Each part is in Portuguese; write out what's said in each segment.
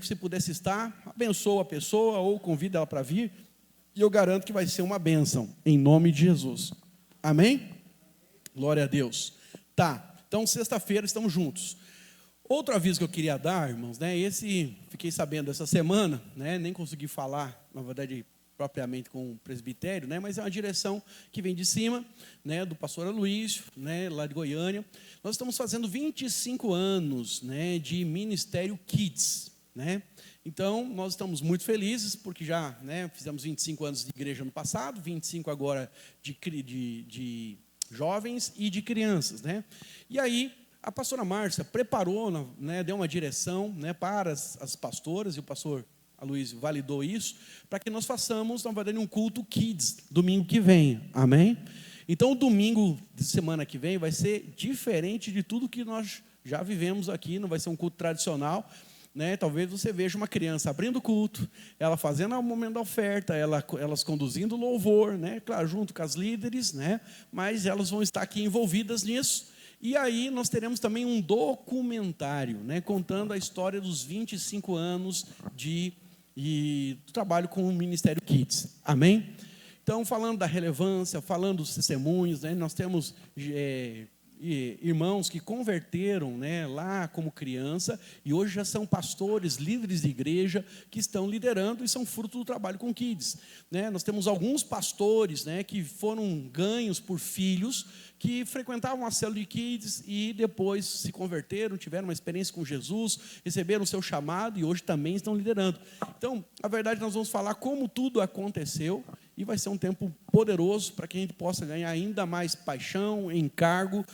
você pudesse estar, abençoa a pessoa ou convida ela para vir, e eu garanto que vai ser uma bênção, em nome de Jesus. Amém? Glória a Deus. Tá, então sexta-feira estamos juntos. Outro aviso que eu queria dar, irmãos, né? Fiquei sabendo essa semana, né? Nem consegui falar, na verdade, propriamente com o presbitério, né? Mas é uma direção que vem de cima, né? Do pastor Aloysio, né? Lá de Goiânia. Nós estamos fazendo 25 anos, né? De Ministério Kids, né? Então, nós estamos muito felizes, porque já, né? Fizemos 25 anos de igreja no passado, 25 agora de jovens e de crianças, né? E aí, a pastora Márcia preparou, né, deu uma direção, né, para as pastoras, e o pastor Aloysio validou isso, para que nós façamos, na verdade, um culto Kids, domingo que vem, amém? Então, o domingo de semana que vem vai ser diferente de tudo que nós já vivemos aqui, não vai ser um culto tradicional, né? Talvez você veja uma criança abrindo o culto, ela fazendo o momento da oferta, elas conduzindo o louvor, né? Claro, junto com as líderes, né? Mas elas vão estar aqui envolvidas nisso. E aí nós teremos também um documentário, né, contando a história dos 25 anos de trabalho com o Ministério Kids. Amém? Então, falando da relevância, falando dos testemunhos, né, nós temos irmãos que converteram, né, lá como criança e hoje já são pastores, líderes de igreja que estão liderando e são fruto do trabalho com Kids, né? Nós temos alguns pastores, né, que foram ganhos por filhos que frequentavam a célula de Kids e depois se converteram, tiveram uma experiência com Jesus, receberam o seu chamado e hoje também estão liderando. Então, a verdade, nós vamos falar como tudo aconteceu e vai ser um tempo poderoso para que a gente possa ganhar ainda mais paixão, encargo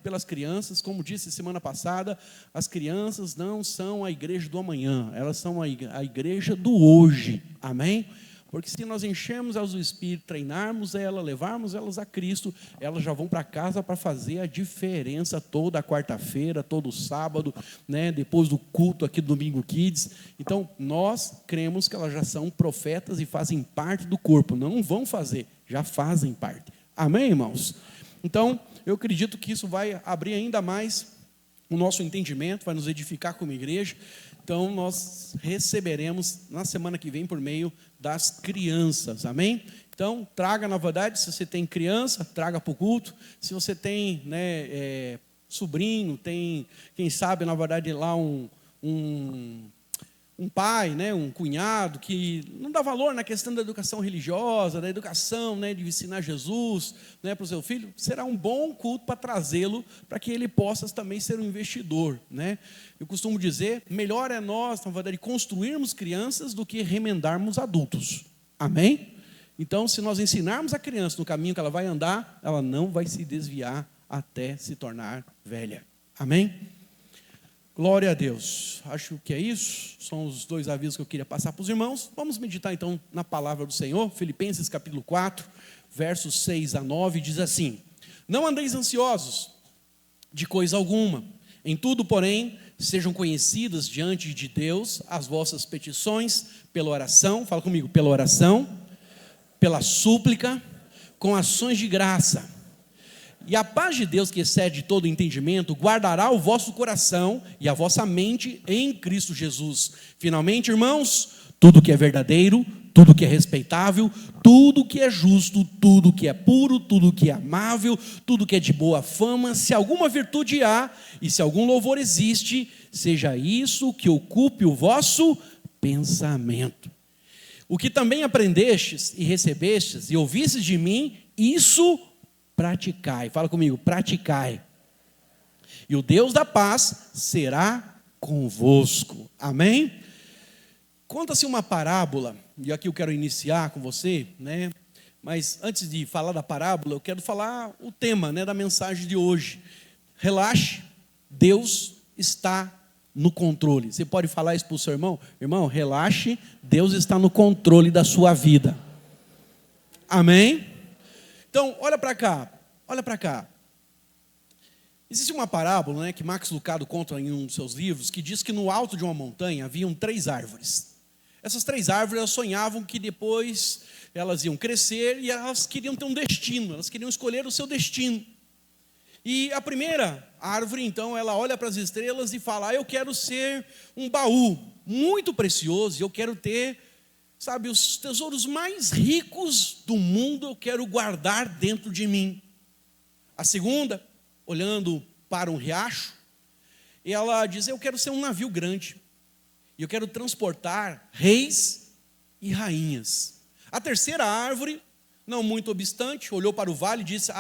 pelas crianças. Como disse semana passada, as crianças não são a igreja do amanhã, elas são a igreja do hoje, amém? Porque se nós enchermos elas do Espírito, treinarmos elas, levarmos elas a Cristo, elas já vão para casa para fazer a diferença toda quarta-feira, todo sábado, né, depois do culto aqui do Domingo Kids. Então, nós cremos que elas já são profetas e fazem parte do corpo. Não vão fazer, já fazem parte. Amém, irmãos? Então, eu acredito que isso vai abrir ainda mais o nosso entendimento, vai nos edificar como igreja. Então, nós receberemos na semana que vem por meio das crianças, amém? Então, traga, na verdade, se você tem criança, traga para o culto. Se você tem, né, sobrinho, tem, quem sabe, na verdade, lá um pai, né, um cunhado, que não dá valor na questão da educação religiosa, da educação, né, de ensinar Jesus, né, para o seu filho, será um bom culto para trazê-lo, para que ele possa também ser um investidor, né? Eu costumo dizer, melhor é nós, na verdade, construirmos crianças do que remendarmos adultos, amém? Então, se nós ensinarmos a criança no caminho que ela vai andar, ela não vai se desviar até se tornar velha, amém? Glória a Deus. Acho que é isso. São os dois avisos que eu queria passar para os irmãos. Vamos meditar então na palavra do Senhor. Filipenses capítulo 4, versos 6 a 9, diz assim: Não andeis ansiosos de coisa alguma. Em tudo, porém, sejam conhecidas diante de Deus as vossas petições pela oração. Fala comigo, pela oração, pela súplica, com ações de graça. E a paz de Deus, que excede todo entendimento, guardará o vosso coração e a vossa mente em Cristo Jesus. Finalmente, irmãos, tudo que é verdadeiro, tudo que é respeitável, tudo que é justo, tudo que é puro, tudo que é amável, tudo que é de boa fama, se alguma virtude há e se algum louvor existe, seja isso que ocupe o vosso pensamento. O que também aprendestes e recebestes e ouvistes de mim, isso praticai. Fala comigo, praticai. E o Deus da paz será convosco. Amém? Conta-se uma parábola, e aqui eu quero iniciar com você, né? Mas antes de falar da parábola, eu quero falar o tema, né, da mensagem de hoje. Relaxe, Deus está no controle. Você pode falar isso para o seu irmão? Irmão, relaxe, Deus está no controle da sua vida. Amém? Então, olha para cá, olha para cá. Existe uma parábola, né, que Max Lucado conta em um dos seus livros, que diz que no alto de uma montanha haviam 3 árvores. Essas 3 árvores, elas sonhavam que depois elas iam crescer e elas queriam ter um destino, elas queriam escolher o seu destino. E a primeira árvore, então, ela olha para as estrelas e fala: eu quero ser um baú muito precioso, eu quero ter, sabe, os tesouros mais ricos do mundo, eu quero guardar dentro de mim. A segunda, olhando para um riacho, ela diz: eu quero ser um navio grande, e eu quero transportar reis e rainhas. A terceira árvore, não muito obstante, olhou para o vale e disse: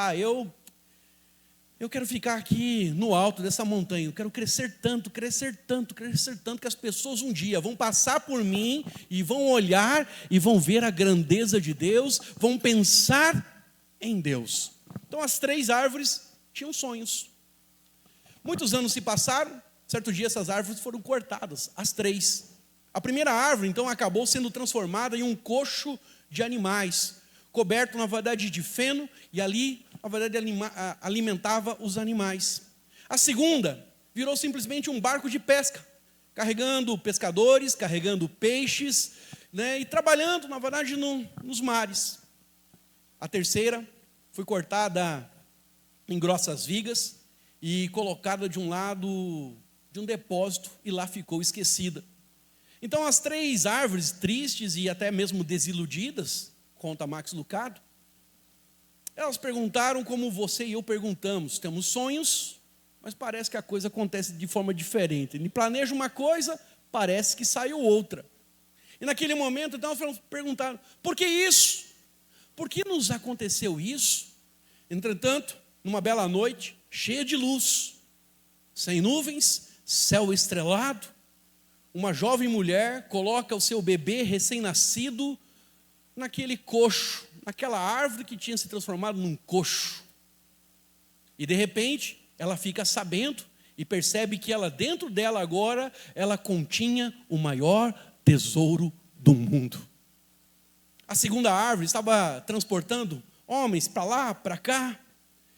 eu quero ficar aqui no alto dessa montanha, eu quero crescer tanto, crescer tanto, crescer tanto, que as pessoas um dia vão passar por mim e vão olhar e vão ver a grandeza de Deus, vão pensar em Deus. Então as três árvores tinham sonhos. Muitos anos se passaram, certo dia essas árvores foram cortadas, as três. A primeira árvore então acabou sendo transformada em um coxo de animais, coberto na verdade de feno, e ali na verdade alimentava os animais. A segunda virou simplesmente um barco de pesca, carregando pescadores, carregando peixes, né, e trabalhando na verdade nos mares. A terceira foi cortada em grossas vigas e colocada de um lado de um depósito, e lá ficou esquecida. Então as três árvores tristes e até mesmo desiludidas, conta Max Lucado, elas perguntaram como você e eu perguntamos: temos sonhos, mas parece que a coisa acontece de forma diferente. Ele planeja uma coisa, parece que saiu outra. E naquele momento, então, elas perguntaram: por que isso? Por que nos aconteceu isso? Entretanto, numa bela noite, cheia de luz, sem nuvens, céu estrelado, uma jovem mulher coloca o seu bebê recém-nascido naquele coxo, naquela árvore que tinha se transformado num coxo. E de repente, ela fica sabendo e percebe que ela, dentro dela agora, ela continha o maior tesouro do mundo. A segunda árvore estava transportando homens para lá, para cá,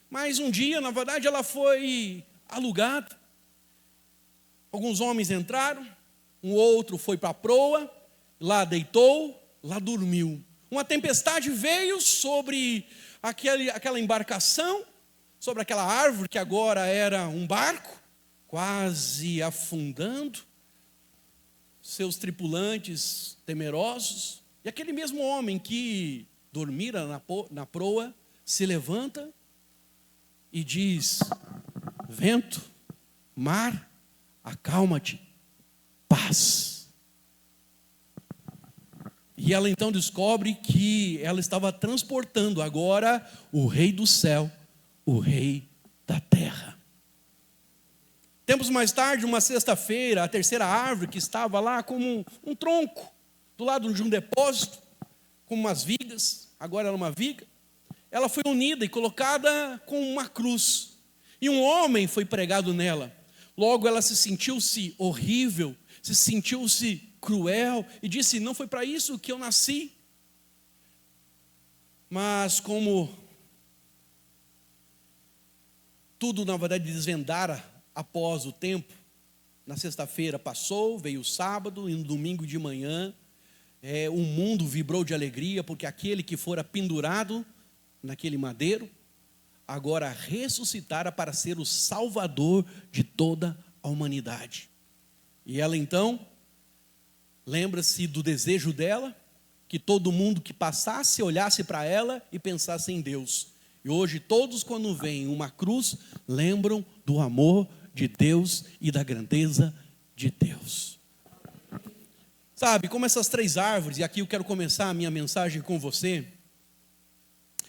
mas um dia, na verdade, ela foi alugada. Alguns homens entraram, um outro foi para a proa, lá deitou, lá dormiu. Uma tempestade veio sobre aquela embarcação, sobre aquela árvore que agora era um barco, quase afundando, seus tripulantes temerosos. E aquele mesmo homem que dormira na proa se levanta e diz: vento, mar, acalma-te, paz. E ela então descobre que ela estava transportando agora o rei do céu, o rei da terra. Tempos mais tarde, uma sexta-feira, a terceira árvore que estava lá como um tronco, do lado de um depósito, com umas vigas, agora era uma viga, ela foi unida e colocada com uma cruz. E um homem foi pregado nela. Logo ela se sentiu-se horrível, se sentiu-se cruel e disse: não foi para isso que eu nasci. Mas como tudo na verdade desvendara após o tempo, na sexta-feira passou, veio o sábado, e no domingo de manhã o mundo vibrou de alegria, porque aquele que fora pendurado naquele madeiro agora ressuscitara para ser o salvador de toda a humanidade. E ela então lembra-se do desejo dela, que todo mundo que passasse olhasse para ela e pensasse em Deus. E hoje todos, quando veem uma cruz, lembram do amor de Deus e da grandeza de Deus. Sabe, como essas três árvores, e aqui eu quero começar a minha mensagem com você,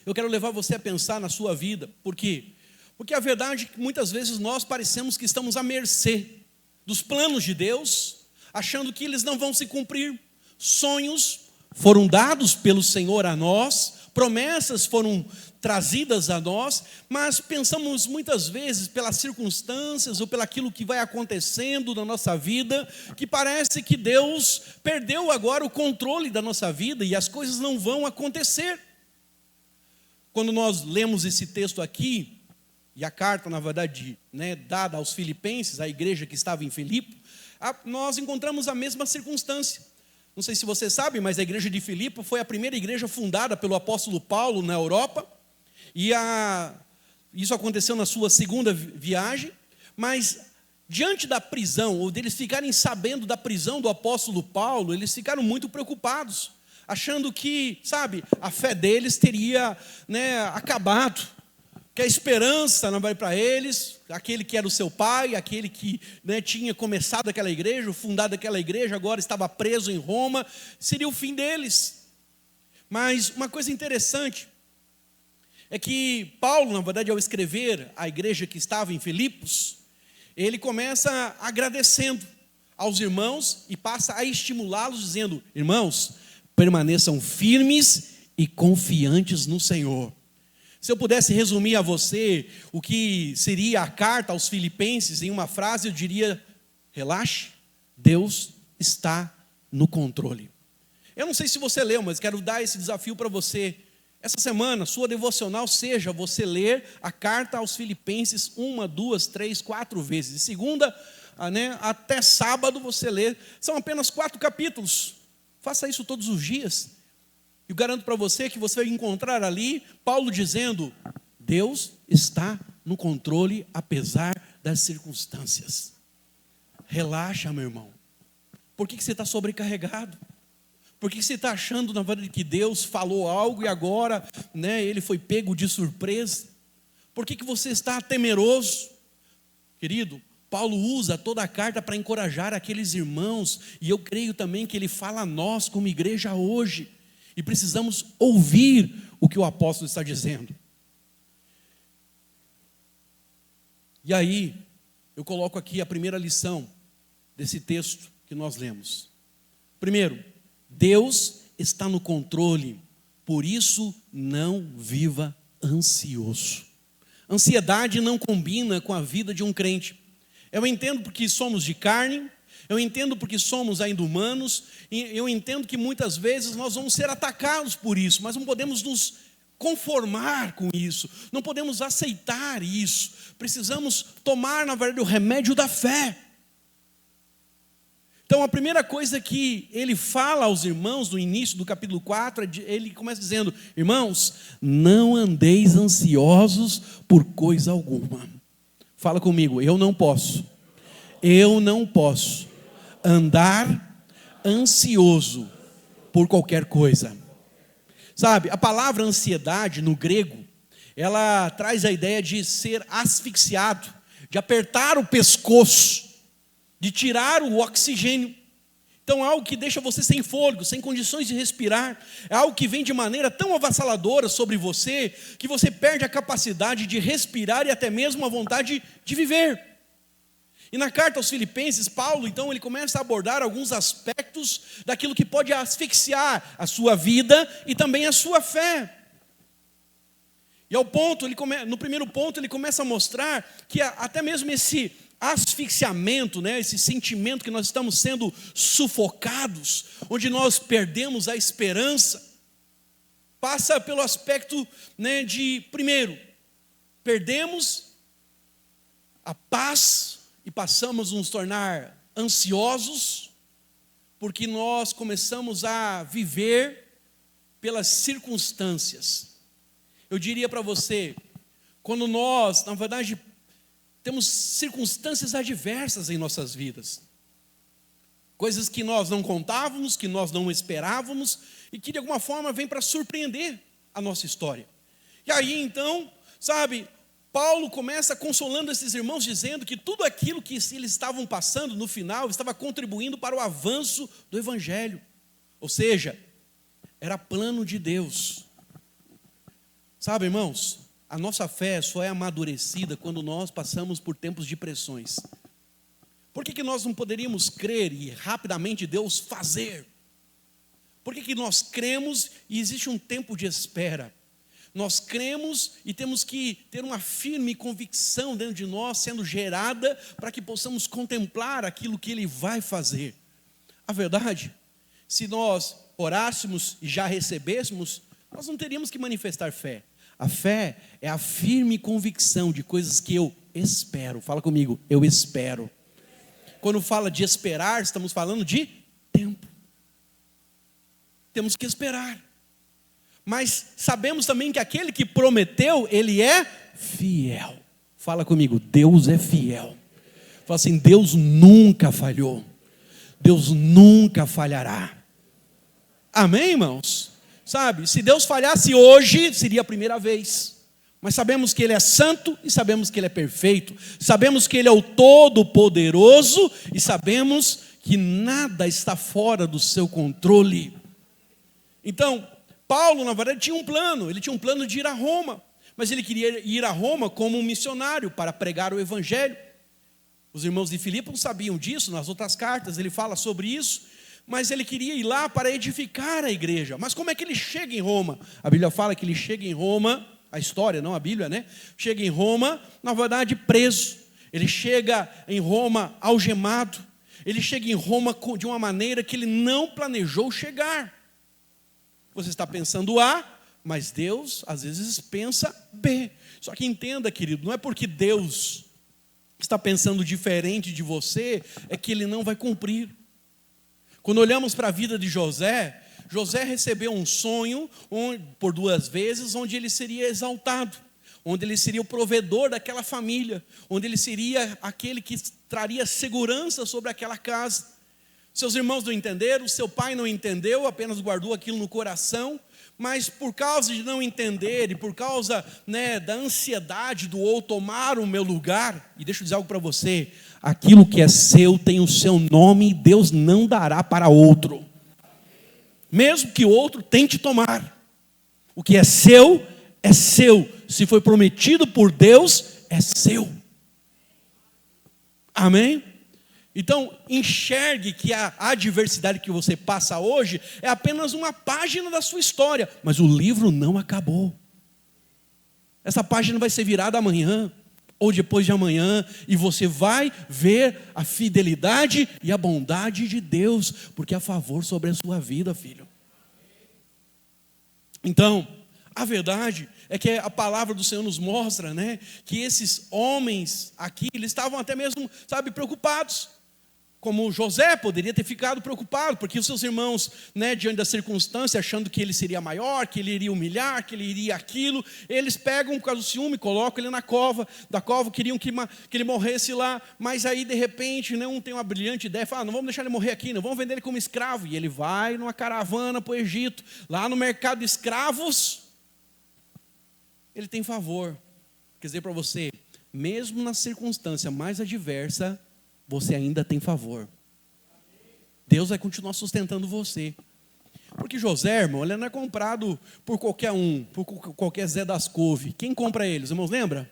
eu quero levar você a pensar na sua vida. Por quê? Porque a verdade é que muitas vezes nós parecemos que estamos à mercê dos planos de Deus, achando que eles não vão se cumprir. Sonhos foram dados pelo Senhor a nós, promessas foram trazidas a nós, mas pensamos muitas vezes pelas circunstâncias ou pelaquilo que vai acontecendo na nossa vida, que parece que Deus perdeu agora o controle da nossa vida e as coisas não vão acontecer. Quando nós lemos esse texto aqui, e a carta, na verdade, dada aos filipenses, à igreja que estava em Filipe, nós encontramos a mesma circunstância. Não sei se você sabe, mas a igreja de Filipe foi a primeira igreja fundada pelo apóstolo Paulo na Europa, e Isso aconteceu na sua segunda viagem, mas diante da prisão, ou deles ficarem sabendo da prisão do apóstolo Paulo, eles ficaram muito preocupados, achando que, a fé deles teria, acabado, que a esperança não vai para eles, aquele que era o seu pai, aquele que, tinha começado aquela igreja, fundado aquela igreja, agora estava preso em Roma, seria o fim deles. Mas uma coisa interessante é que Paulo, na verdade, ao escrever a igreja que estava em Filipos, ele começa agradecendo aos irmãos e passa a estimulá-los, dizendo: irmãos, permaneçam firmes e confiantes no Senhor. Se eu pudesse resumir a você o que seria a carta aos Filipenses em uma frase, eu diria: relaxe, Deus está no controle. Eu não sei se você leu, mas quero dar esse desafio para você. Essa semana, sua devocional seja você ler a carta aos Filipenses 1, 2, 3, 4 vezes. De segunda até sábado você lê. São apenas 4 capítulos. Faça isso todos os dias. Eu garanto para você que você vai encontrar ali Paulo dizendo: Deus está no controle apesar das circunstâncias. Relaxa, meu irmão. Por que você está sobrecarregado? Por que você está achando, na verdade, que Deus falou algo e agora ele foi pego de surpresa? Por que você está temeroso? Querido, Paulo usa toda a carta para encorajar aqueles irmãos, e eu creio também que ele fala a nós como igreja hoje. E precisamos ouvir o que o apóstolo está dizendo. E aí, eu coloco aqui a primeira lição desse texto que nós lemos. Primeiro, Deus está no controle, por isso não viva ansioso. Ansiedade não combina com a vida de um crente. Eu entendo porque somos de carne, eu entendo porque somos ainda humanos, e eu entendo que muitas vezes nós vamos ser atacados por isso, mas não podemos nos conformar com isso, não podemos aceitar isso, precisamos tomar, na verdade, o remédio da fé. Então a primeira coisa que ele fala aos irmãos no início do capítulo 4, ele começa dizendo: irmãos, não andeis ansiosos por coisa alguma. Fala comigo: eu não posso andar ansioso por qualquer coisa. A palavra ansiedade no grego, ela traz a ideia de ser asfixiado, de apertar o pescoço, de tirar o oxigênio. Então é algo que deixa você sem fôlego, sem condições de respirar. É algo que vem de maneira tão avassaladora sobre você, que você perde a capacidade de respirar e até mesmo a vontade de viver. E na carta aos Filipenses, Paulo, então, ele começa a abordar alguns aspectos daquilo que pode asfixiar a sua vida e também a sua fé. E no primeiro ponto, ele começa a mostrar que até mesmo esse asfixiamento, esse sentimento que nós estamos sendo sufocados, onde nós perdemos a esperança, passa pelo aspecto de, primeiro, perdemos a paz e passamos a nos tornar ansiosos, porque nós começamos a viver pelas circunstâncias. Eu diria para você, quando nós, na verdade, temos circunstâncias adversas em nossas vidas, coisas que nós não contávamos, que nós não esperávamos, e que de alguma forma vem para surpreender a nossa história. E aí então, Paulo começa consolando esses irmãos, dizendo que tudo aquilo que eles estavam passando no final estava contribuindo para o avanço do Evangelho. Ou seja, era plano de Deus. Irmãos, a nossa fé só é amadurecida quando nós passamos por tempos de pressões. Por que nós não poderíamos crer e rapidamente Deus fazer? Por que nós cremos e existe um tempo de espera? Nós cremos e temos que ter uma firme convicção dentro de nós, sendo gerada, para que possamos contemplar aquilo que Ele vai fazer. A verdade, se nós orássemos e já recebêssemos, nós não teríamos que manifestar fé. A fé é a firme convicção de coisas que eu espero. Fala comigo: eu espero. Quando fala de esperar, estamos falando de tempo. Temos que esperar. Mas sabemos também que aquele que prometeu, ele é fiel. Fala comigo, Deus é fiel. Fala assim, Deus nunca falhou. Deus nunca falhará. Amém, irmãos? Sabe, se Deus falhasse hoje, seria a primeira vez. Mas sabemos que Ele é santo e sabemos que Ele é perfeito. Sabemos que Ele é o Todo-Poderoso e sabemos que nada está fora do seu controle. Então, Paulo, na verdade, tinha um plano. Ele tinha um plano de ir a Roma. Mas ele queria ir a Roma como um missionário para pregar o Evangelho. Os irmãos de Filipe não sabiam disso, nas outras cartas ele fala sobre isso. Mas ele queria ir lá para edificar a igreja. Mas como é que ele chega em Roma? A Bíblia fala que ele chega em Roma, a história, não a Bíblia, né? Chega em Roma, na verdade, preso. Ele chega em Roma algemado. Ele chega em Roma de uma maneira que ele não planejou chegar. Você está pensando A, mas Deus, às vezes, pensa B. Só que entenda, querido, não é porque Deus está pensando diferente de você, é que Ele não vai cumprir. Quando olhamos para a vida de José, José recebeu um sonho, por 2 vezes, onde ele seria exaltado, onde ele seria o provedor daquela família, onde ele seria aquele que traria segurança sobre aquela casa. Seus irmãos não entenderam, seu pai não entendeu, apenas guardou aquilo no coração. Mas por causa de não entender e por causa, da ansiedade do outro tomar o meu lugar, e deixa eu dizer algo para você, aquilo que é seu tem o seu nome e Deus não dará para outro, mesmo que o outro tente tomar. O que é seu, se foi prometido por Deus, é seu. Amém? Então, enxergue que a adversidade que você passa hoje é apenas uma página da sua história, mas o livro não acabou. Essa página vai ser virada amanhã, ou depois de amanhã, e você vai ver a fidelidade e a bondade de Deus, porque é a favor sobre a sua vida, filho. Então, a verdade é que a palavra do Senhor nos mostra, que esses homens aqui, eles estavam até mesmo, preocupados. Como José poderia ter ficado preocupado, porque os seus irmãos, diante da circunstância, achando que ele seria maior, que ele iria humilhar, que ele iria aquilo, eles pegam por causa do ciúme, colocam ele na cova, da cova queriam que ele morresse lá, mas aí de repente, um tem uma brilhante ideia, fala, não vamos deixar ele morrer aqui, não vamos vender ele como escravo, e ele vai numa caravana para o Egito, lá no mercado de escravos, ele tem favor. Quer dizer para você, mesmo na circunstância mais adversa, você ainda tem favor. Deus vai continuar sustentando você. Porque José, irmão, ele não é comprado por qualquer um, por qualquer Zé das Couve. Quem compra ele? Os irmãos lembram?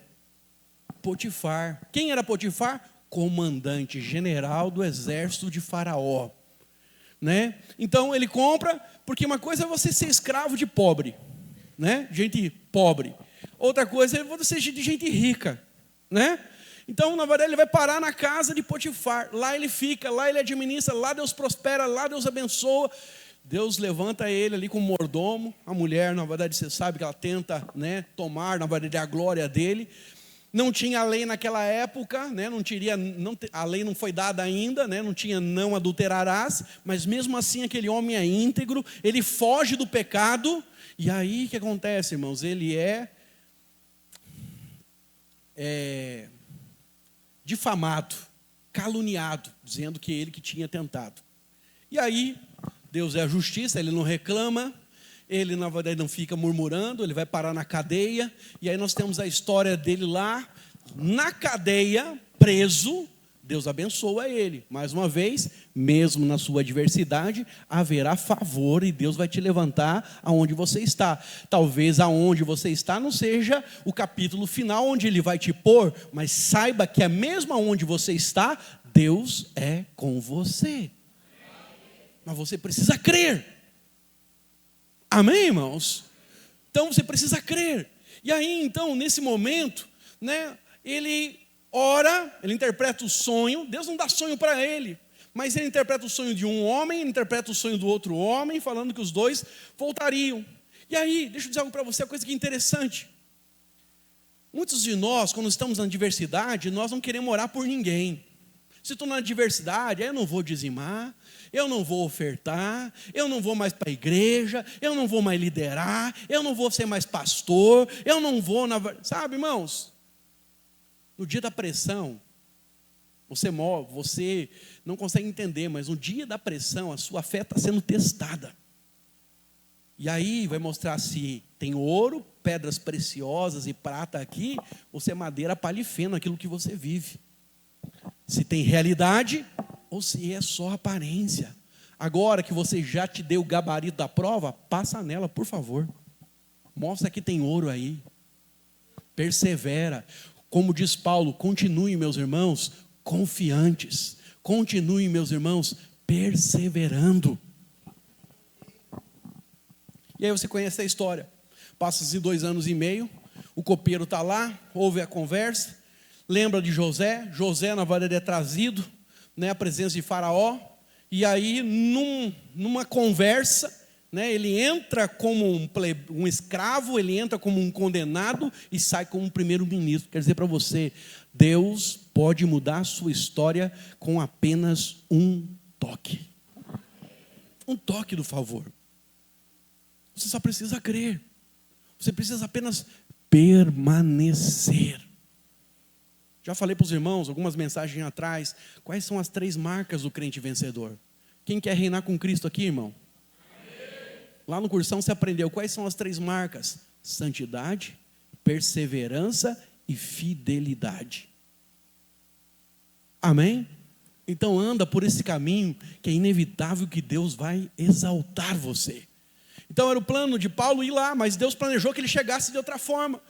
Potifar. Quem era Potifar? Comandante general do exército de Faraó. Então ele compra, porque uma coisa é você ser escravo de pobre, gente pobre. Outra coisa é você ser de gente rica, Então, na verdade, ele vai parar na casa de Potifar. Lá ele fica, lá ele administra, lá Deus prospera, lá Deus abençoa. Deus levanta ele ali como mordomo. A mulher, na verdade, você sabe que ela tenta tomar, na verdade, a glória dele. Não tinha lei naquela época, a lei não foi dada ainda, não tinha não adulterarás. Mas mesmo assim, aquele homem é íntegro, ele foge do pecado. E aí, o que acontece, irmãos? Ele é difamado, caluniado, dizendo que ele que tinha tentado. E aí, Deus é a justiça, ele não reclama, ele na verdade não fica murmurando, ele vai parar na cadeia, e aí nós temos a história dele lá, na cadeia, preso. Deus abençoa ele, mais uma vez, mesmo na sua adversidade, haverá favor e Deus vai te levantar aonde você está. Talvez aonde você está não seja o capítulo final onde Ele vai te pôr, mas saiba que mesmo aonde você está, Deus é com você. Mas você precisa crer. Amém, irmãos? Então você precisa crer. E aí, então, nesse momento, ele ora, ele interpreta o sonho. Deus não dá sonho para ele, mas ele interpreta o sonho de um homem, ele interpreta o sonho do outro homem, falando que os dois voltariam. E aí, deixa eu dizer algo para você, uma coisa que é interessante. Muitos de nós, quando estamos na adversidade, nós não queremos orar por ninguém. Se estou na adversidade, eu não vou dizimar, eu não vou ofertar, eu não vou mais para a igreja, eu não vou mais liderar, eu não vou ser mais pastor, eu não vou, sabe, irmãos? No dia da pressão, você não consegue entender, mas no dia da pressão, a sua fé está sendo testada. E aí vai mostrar se tem ouro, pedras preciosas e prata aqui, ou se é madeira, palha e feno, aquilo que você vive. Se tem realidade, ou se é só aparência. Agora que você já te deu o gabarito da prova, passa nela, por favor. Mostra que tem ouro aí. Persevera. Como diz Paulo, continue, meus irmãos, confiantes. Continue, meus irmãos, perseverando. E aí você conhece a história. Passa-se 2 anos e meio, o copeiro está lá, ouve a conversa, lembra de José. José, na verdade, é trazido, né, à presença de Faraó. E aí, numa conversa, né, ele entra como um escravo, ele entra como um condenado e sai como um primeiro-ministro. Quer dizer para você, Deus pode mudar a sua história com apenas um toque. Um toque do favor. Você só precisa crer. Você precisa apenas permanecer. Já falei para os irmãos, algumas mensagens atrás, quais são as 3 marcas do crente vencedor. Quem quer reinar com Cristo aqui, irmão? Lá no cursão você aprendeu quais são as 3 marcas: santidade, perseverança e fidelidade. Amém? Então anda por esse caminho que é inevitável que Deus vai exaltar você. Então era o plano de Paulo ir lá, mas Deus planejou que ele chegasse de outra forma.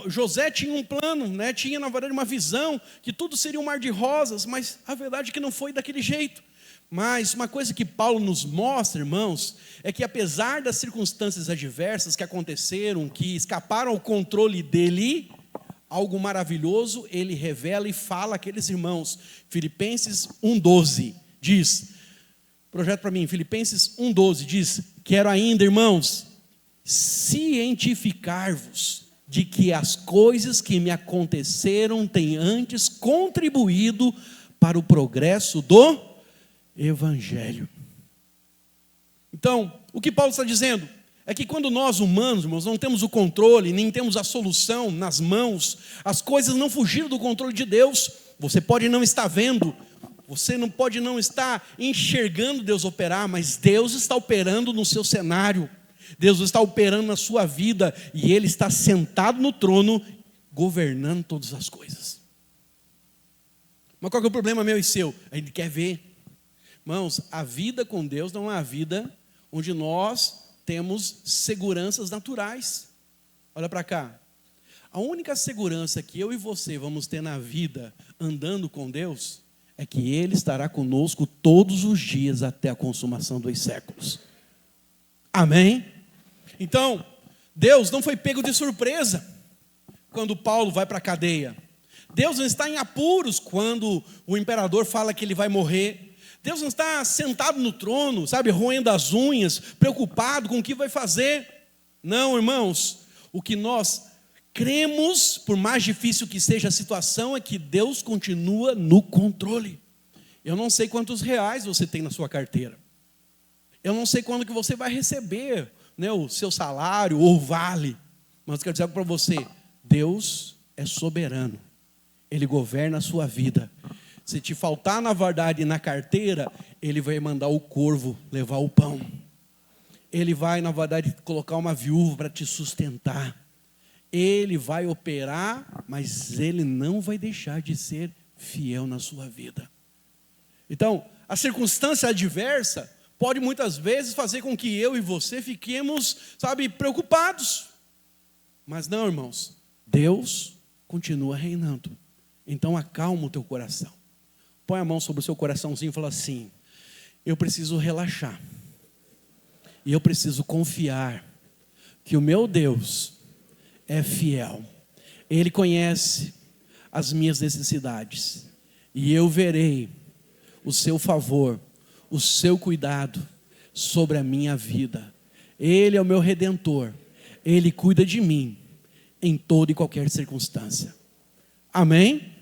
José tinha um plano, né? Tinha na verdade uma visão, que tudo seria um mar de rosas, mas a verdade é que não foi daquele jeito. Mas uma coisa que Paulo nos mostra, irmãos, é que apesar das circunstâncias adversas que aconteceram, que escaparam ao controle dele, algo maravilhoso ele revela e fala àqueles irmãos. Filipenses 1,12 diz, projeto para mim, Filipenses 1,12 diz: quero ainda, irmãos, cientificar-vos de que as coisas que me aconteceram têm antes contribuído para o progresso do Evangelho. Então, o que Paulo está dizendo é que quando nós humanos, irmãos, não temos o controle, nem temos a solução nas mãos, as coisas não fugiram do controle de Deus. Você pode não estar vendo, você não pode não estar enxergando Deus operar, mas Deus está operando no seu cenário. Deus está operando na sua vida e Ele está sentado no trono, governando todas as coisas. Mas qual que é o problema meu e seu? A gente quer ver. Irmãos, a vida com Deus não é uma vida onde nós temos seguranças naturais. Olha para cá. A única segurança que eu e você vamos ter na vida andando com Deus é que Ele estará conosco todos os dias até a consumação dos séculos. Amém? Então, Deus não foi pego de surpresa quando Paulo vai para a cadeia. Deus não está em apuros quando o imperador fala que ele vai morrer. Deus não está sentado no trono, sabe, roendo as unhas, preocupado com o que vai fazer. Não, irmãos, o que nós cremos, por mais difícil que seja a situação, é que Deus continua no controle. Eu não sei quantos reais você tem na sua carteira. Eu não sei quando que você vai receber, né, o seu salário ou vale. Mas eu quero dizer algo para você. Deus é soberano. Ele governa a sua vida. Se te faltar na verdade na carteira, Ele vai mandar o corvo levar o pão. Ele vai na verdade colocar uma viúva para te sustentar. Ele vai operar, mas Ele não vai deixar de ser fiel na sua vida. Então, a circunstância adversa pode muitas vezes fazer com que eu e você fiquemos, sabe, preocupados. Mas não, irmãos, Deus continua reinando. Então acalma o teu coração. Põe a mão sobre o seu coraçãozinho e fala assim: eu preciso relaxar. E eu preciso confiar que o meu Deus é fiel. Ele conhece as minhas necessidades. E eu verei o seu favor, o seu cuidado sobre a minha vida. Ele é o meu Redentor. Ele cuida de mim em toda e qualquer circunstância. Amém?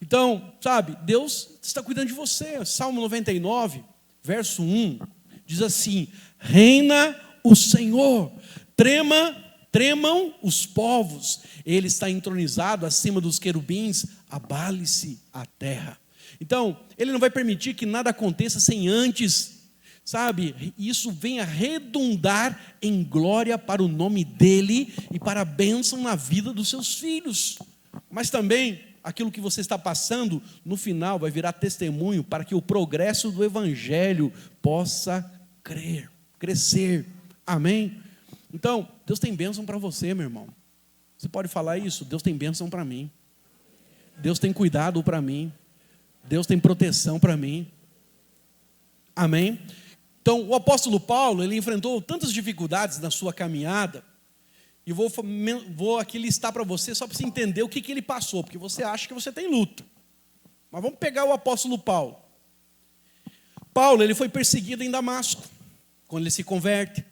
Então, sabe, Deus está cuidando de você. Salmo 99, verso 1, diz assim: reina o Senhor, tremam os povos, ele está entronizado acima dos querubins, abale-se a terra. Então, ele não vai permitir que nada aconteça sem antes, sabe, isso venha redundar em glória para o nome dele e para a bênção na vida dos seus filhos. Mas também, aquilo que você está passando, no final vai virar testemunho para que o progresso do evangelho possa crescer. Amém? Então, Deus tem bênção para você, meu irmão. Você pode falar isso? Deus tem bênção para mim. Deus tem cuidado para mim. Deus tem proteção para mim. Amém? Então, o apóstolo Paulo, ele enfrentou tantas dificuldades na sua caminhada, e vou aqui listar para você, só para você entender o que ele passou, porque você acha que você tem luta. Mas vamos pegar o apóstolo Paulo. Paulo, ele foi perseguido em Damasco, quando ele se converte.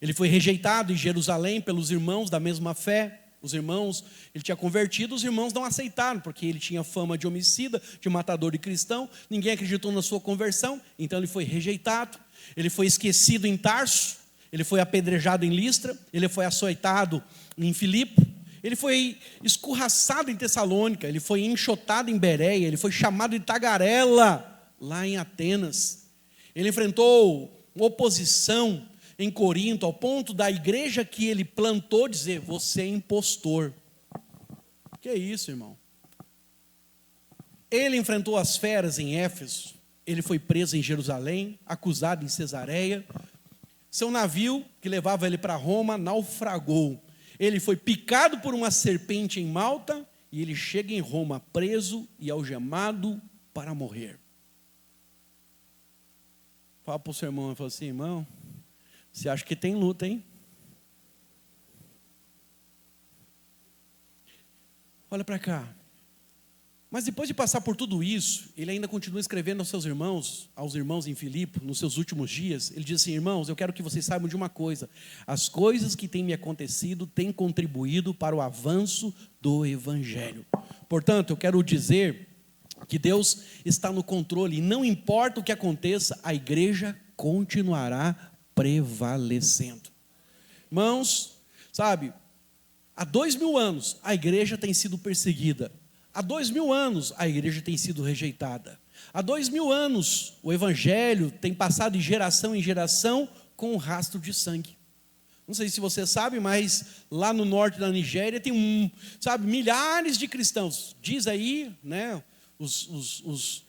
Ele foi rejeitado em Jerusalém pelos irmãos da mesma fé. Os irmãos, ele tinha convertido, os irmãos não aceitaram, porque ele tinha fama de homicida, de matador de cristão. Ninguém acreditou na sua conversão, então ele foi rejeitado. Ele foi esquecido em Tarso, ele foi apedrejado em Listra, ele foi açoitado em Filipe, ele foi escorraçado em Tessalônica, ele foi enxotado em Bereia, ele foi chamado de tagarela lá em Atenas. Ele enfrentou oposição em Corinto, ao ponto da igreja que ele plantou dizer: você é impostor. Que é isso, irmão? Ele enfrentou as feras em Éfeso, ele foi preso em Jerusalém, acusado em Cesareia. Seu navio, que levava ele para Roma, naufragou. Ele foi picado por uma serpente em Malta, e ele chega em Roma preso e algemado para morrer. Fala para o seu irmão, ele falou assim: irmão, você acha que tem luta, hein? Olha para cá. Mas depois de passar por tudo isso, ele ainda continua escrevendo aos irmãos em Filipe, nos seus últimos dias. Ele diz assim: irmãos, eu quero que vocês saibam de uma coisa: as coisas que têm me acontecido têm contribuído para o avanço do evangelho. Portanto, eu quero dizer que Deus está no controle, e não importa o que aconteça, a igreja continuará prevalecendo. Irmãos, sabe, há 2000 anos a igreja tem sido perseguida. Há 2000 anos a igreja tem sido rejeitada. Há 2000 anos o evangelho tem passado de geração em geração com um rastro de sangue. Não sei se você sabe, mas lá no norte da Nigéria tem milhares de cristãos. Diz aí, né, os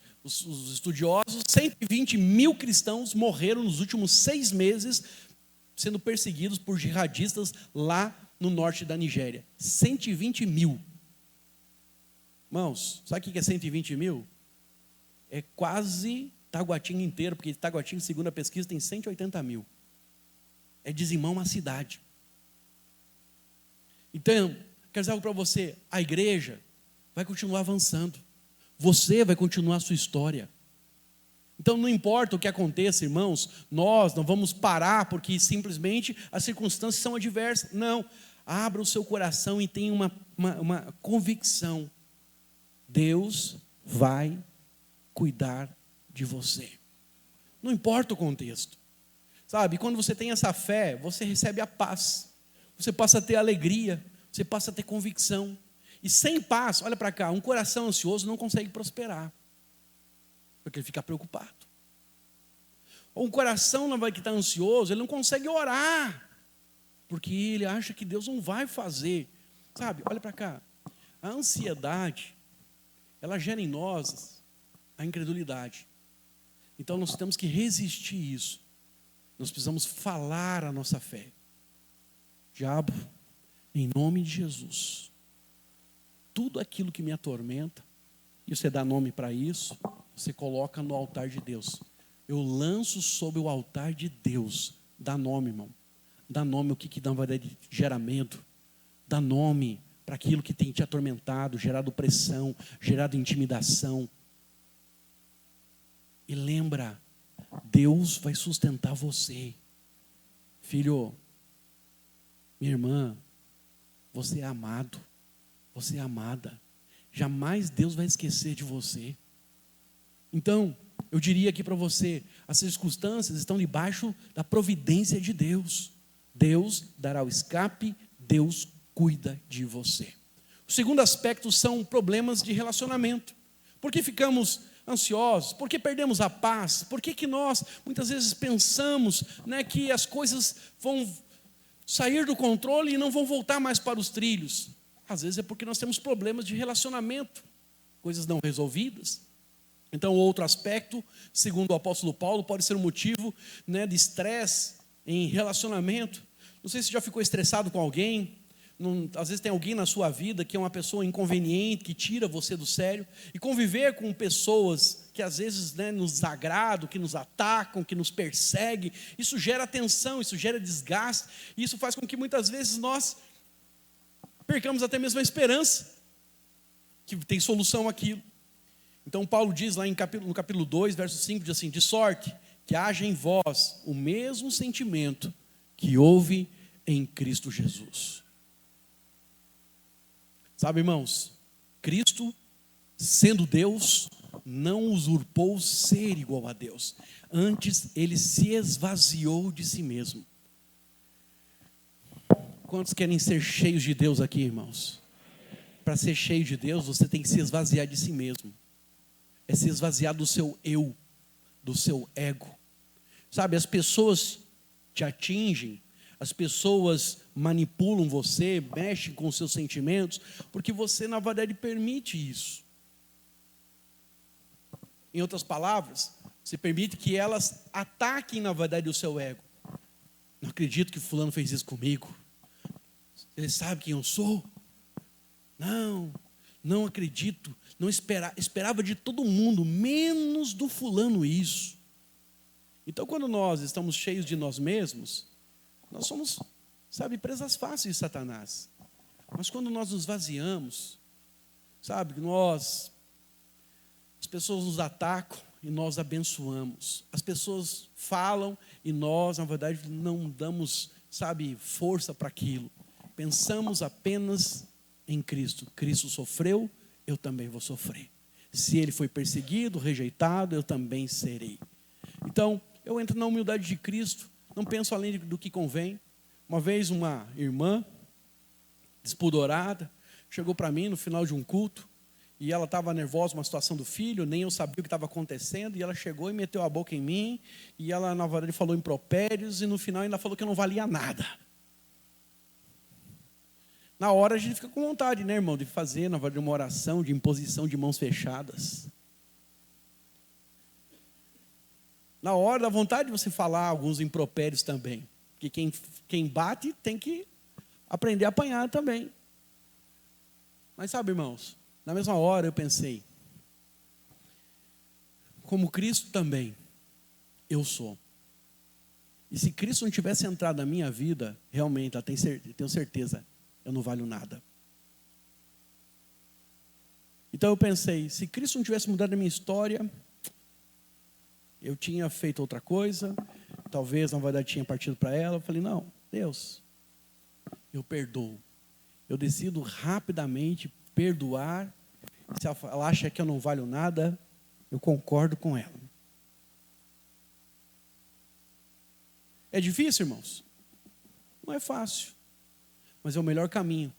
estudiosos, 120 mil cristãos morreram nos últimos 6 meses sendo perseguidos por jihadistas lá no norte da Nigéria. 120 mil. Irmãos, sabe o que é 120 mil? É quase Taguatinga inteiro, porque Taguatinga, segundo a pesquisa, tem 180 mil. É dizimar uma cidade. Então, quero dizer algo para você: a igreja vai continuar avançando. Você vai continuar a sua história. Então não importa o que aconteça, irmãos, nós não vamos parar porque simplesmente as circunstâncias são adversas. Não, abra o seu coração e tenha uma convicção: Deus vai cuidar de você. Não importa o contexto. Sabe, quando você tem essa fé, você recebe a paz. Você passa a ter alegria, você passa a ter convicção. E sem paz, olha para cá, um coração ansioso não consegue prosperar, porque ele fica preocupado. Ou um coração que está ansioso, ele não consegue orar, porque ele acha que Deus não vai fazer. Sabe, olha para cá, a ansiedade, ela gera em nós a incredulidade. Então nós temos que resistir isso. Nós precisamos falar a nossa fé. Diabo, em nome de Jesus, tudo aquilo que me atormenta, e você dá nome para isso, você coloca no altar de Deus. Eu lanço sobre o altar de Deus. Dá nome, irmão. Dá nome o que na verdade gera medo. Dá nome para aquilo que tem te atormentado, gerado pressão, gerado intimidação. E lembra, Deus vai sustentar você. Filho, minha irmã, você é amado, você é amada. jamais Deus vai esquecer de você. Então, eu diria aqui para você, as circunstâncias estão debaixo da providência de Deus. Deus dará o escape, Deus cuida de você. O segundo aspecto são problemas de relacionamento. Por que ficamos ansiosos? Por que perdemos a paz? Por que nós muitas vezes pensamos, né, que as coisas vão sair do controle e não vão voltar mais para os trilhos? Às vezes é porque nós temos problemas de relacionamento, coisas não resolvidas. Então, outro aspecto, segundo o apóstolo Paulo, pode ser um motivo, né, de estresse em relacionamento. Não sei se já ficou estressado com alguém. Às vezes tem alguém na sua vida que é uma pessoa inconveniente, que tira você do sério. E conviver com pessoas que às vezes, né, nos desagradam, que nos atacam, que nos perseguem, isso gera tensão, isso gera desgaste. E isso faz com que muitas vezes nós percamos até mesmo a esperança que tem solução aquilo. Então Paulo diz lá no capítulo 2, verso 5, diz assim: de sorte que haja em vós o mesmo sentimento que houve em Cristo Jesus. Sabe, irmãos, Cristo, sendo Deus, não usurpou ser igual a Deus. Antes, ele se esvaziou de si mesmo. Quantos querem ser cheios de Deus aqui, irmãos? Para ser cheio de Deus, você tem que se esvaziar de si mesmo. É se esvaziar do seu eu, do seu ego. Sabe, as pessoas te atingem, as pessoas manipulam você, mexem com os seus sentimentos, porque você, na verdade, permite isso. Em outras palavras, você permite que elas ataquem, na verdade, o seu ego. Não acredito que fulano fez isso comigo. Ele sabe quem eu sou? Não acredito. Não esperava de todo mundo, menos do fulano isso. Então, quando nós estamos cheios de nós mesmos, nós somos, sabe, presas fáceis de Satanás. Mas quando nós nos vaziamos, sabe, as pessoas nos atacam e nós abençoamos. As pessoas falam e nós, na verdade, não damos, sabe, força para aquilo. Pensamos apenas em Cristo. Cristo sofreu, eu também vou sofrer. Se ele foi perseguido, rejeitado, eu também serei. Então, eu entro na humildade de Cristo, não penso além do que convém. Uma vez uma irmã, despudorada, chegou para mim no final de um culto, e ela estava nervosa com a situação do filho, nem eu sabia o que estava acontecendo, e ela chegou e meteu a boca em mim, e ela, na verdade, falou impropérios, e no final ainda falou que eu não valia nada. Na hora a gente fica com vontade, né, irmão, de fazer, na verdade, uma oração de imposição de mãos fechadas. Na hora dá vontade de você falar alguns impropérios também. Porque quem bate tem que aprender a apanhar também. Mas sabe, irmãos, na mesma hora eu pensei, como Cristo também, eu sou. E se Cristo não tivesse entrado na minha vida, realmente, eu tenho certeza, eu não valho nada. Então eu pensei, se Cristo não tivesse mudado a minha história, eu tinha feito outra coisa, talvez na verdade tinha partido para ela. Eu falei, não, Deus, eu perdoo. Eu decido rapidamente perdoar. Se ela acha que eu não valho nada, eu concordo com ela. É difícil, irmãos? Não é fácil. Mas é o melhor caminho.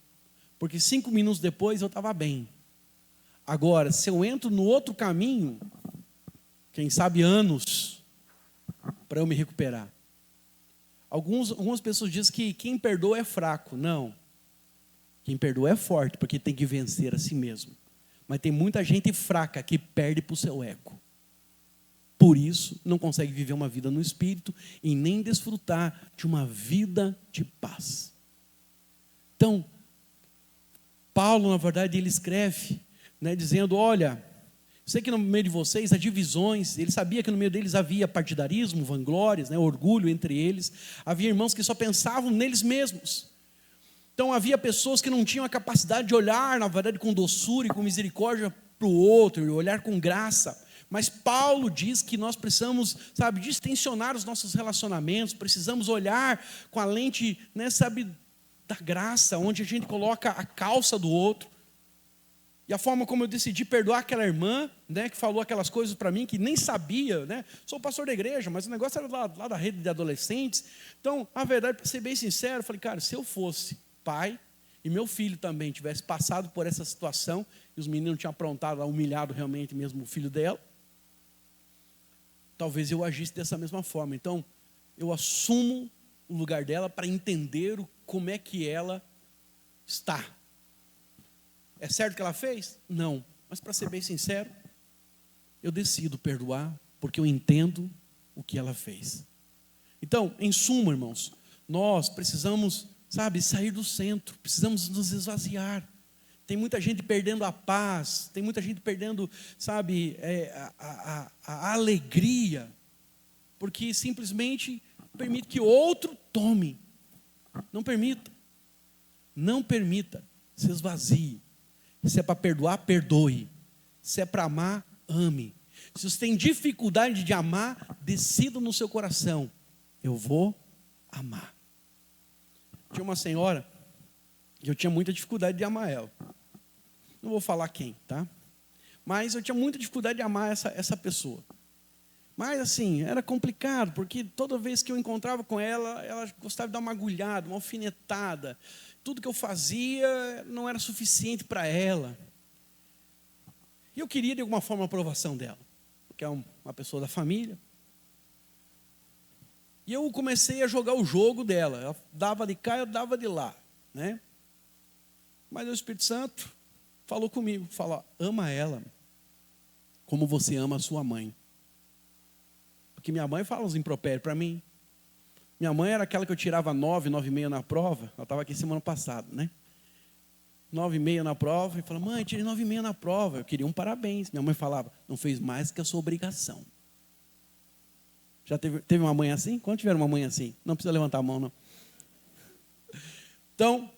Porque 5 minutos depois eu estava bem. Agora, se eu entro no outro caminho, quem sabe anos, para eu me recuperar. Algumas pessoas dizem que quem perdoa é fraco. Não. Quem perdoa é forte, porque tem que vencer a si mesmo. Mas tem muita gente fraca que perde para o seu ego. Por isso, não consegue viver uma vida no Espírito e nem desfrutar de uma vida de paz. Então, Paulo, na verdade, ele escreve, né, dizendo, olha, sei que no meio de vocês há divisões. Ele sabia que no meio deles havia partidarismo, vanglórias, né, orgulho entre eles. Havia irmãos que só pensavam neles mesmos. Então havia pessoas que não tinham a capacidade de olhar, na verdade, com doçura e com misericórdia para o outro, e olhar com graça. Mas Paulo diz que nós precisamos, sabe, distensionar os nossos relacionamentos, precisamos olhar com a lente, né, sabe, da graça, onde a gente coloca a calça do outro. E a forma como eu decidi perdoar aquela irmã, né, que falou aquelas coisas para mim, que nem sabia, né? Sou pastor da igreja, mas o negócio era lá da rede de adolescentes. Então, a verdade, para ser bem sincero, eu falei, cara, se eu fosse pai, e meu filho também tivesse passado por essa situação, e os meninos tinham aprontado, humilhado realmente mesmo o filho dela, talvez eu agisse dessa mesma forma. Então, eu assumo o lugar dela para entender como é que ela está. É certo que ela fez? Não. Mas para ser bem sincero, eu decido perdoar, porque eu entendo o que ela fez. Então, em suma, irmãos, nós precisamos, sair do centro, precisamos nos esvaziar. Tem muita gente perdendo a paz, tem muita gente perdendo, a alegria, porque simplesmente permite que outro tome. Não permita. Não permita. Se esvazie. Se é para perdoar, perdoe. Se é para amar, ame. Se você tem dificuldade de amar, decida no seu coração: eu vou amar. Tinha uma senhora que eu tinha muita dificuldade de amar ela. Não vou falar quem, tá? Mas eu tinha muita dificuldade de amar essa pessoa. Mas assim, era complicado, porque toda vez que eu encontrava com ela, ela gostava de dar uma agulhada, uma alfinetada. Tudo que eu fazia não era suficiente para ela. E eu queria de alguma forma a aprovação dela, porque é uma pessoa da família. E eu comecei a jogar o jogo dela. Ela dava de cá, eu dava de lá, né? Mas o Espírito Santo falou comigo, falou: ama ela como você ama a sua mãe. Porque minha mãe fala uns impropérios para mim. Minha mãe era aquela que eu tirava 9, 9,5 na prova. Ela estava aqui semana passada, né? 9,5 na prova. E falava: mãe, tirei 9,5 na prova. Eu queria um parabéns. Minha mãe falava: não fez mais que a sua obrigação. Já teve uma mãe assim? Quando tiveram uma mãe assim? Não precisa levantar a mão, não. Então,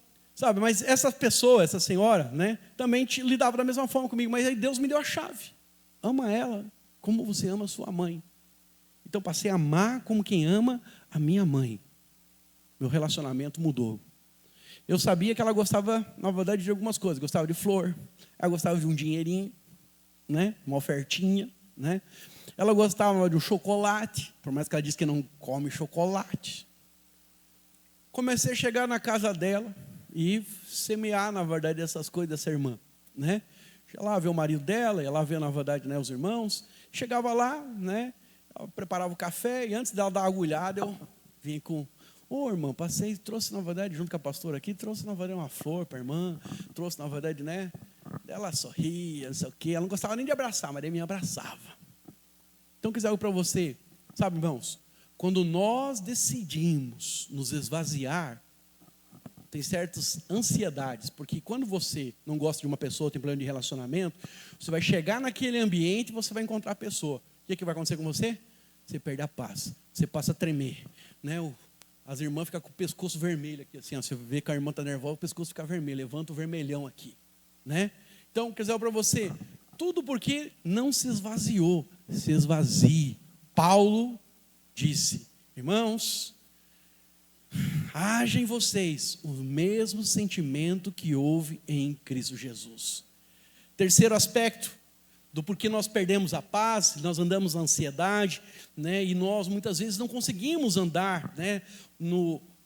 mas essa pessoa, essa senhora, né, também lidava da mesma forma comigo. Mas aí Deus me deu a chave. Ama ela como você ama a sua mãe. Então passei a amar como quem ama a minha mãe. Meu relacionamento mudou. Eu sabia que ela gostava, na verdade, de algumas coisas. Gostava de flor, ela gostava de um dinheirinho, né, uma ofertinha, né? Ela gostava de um chocolate, por mais que ela disse que não come chocolate. Comecei a chegar na casa dela e semear, na verdade, essas coisas dessa irmã, né? Ia lá ver o marido dela, ia lá ver, na verdade, né, os irmãos. Chegava lá, né? Ela preparava o café e antes dela dar uma agulhada, eu vinha com: ô irmã, passei, trouxe na verdade, junto com a pastora aqui, trouxe na verdade uma flor para a irmã, trouxe na verdade, né? Ela sorria, não sei o quê, ela não gostava nem de abraçar, mas ele me abraçava. Então, quiser algo para você, irmãos, quando nós decidimos nos esvaziar, tem certas ansiedades, porque quando você não gosta de uma pessoa, tem problema de relacionamento, você vai chegar naquele ambiente e você vai encontrar a pessoa. O que vai acontecer com você? Você perde a paz, você passa a tremer, né? As irmãs ficam com o pescoço vermelho aqui, assim, ó, você vê que a irmã está nervosa, o pescoço fica vermelho, levanta o vermelhão aqui, né? Então, quer dizer para você, tudo porque não se esvaziou, se esvazie. Paulo disse: irmãos, haja em vocês o mesmo sentimento que houve em Cristo Jesus. Terceiro aspecto do porquê nós perdemos a paz, nós andamos na ansiedade, né, e nós muitas vezes não conseguimos andar, né,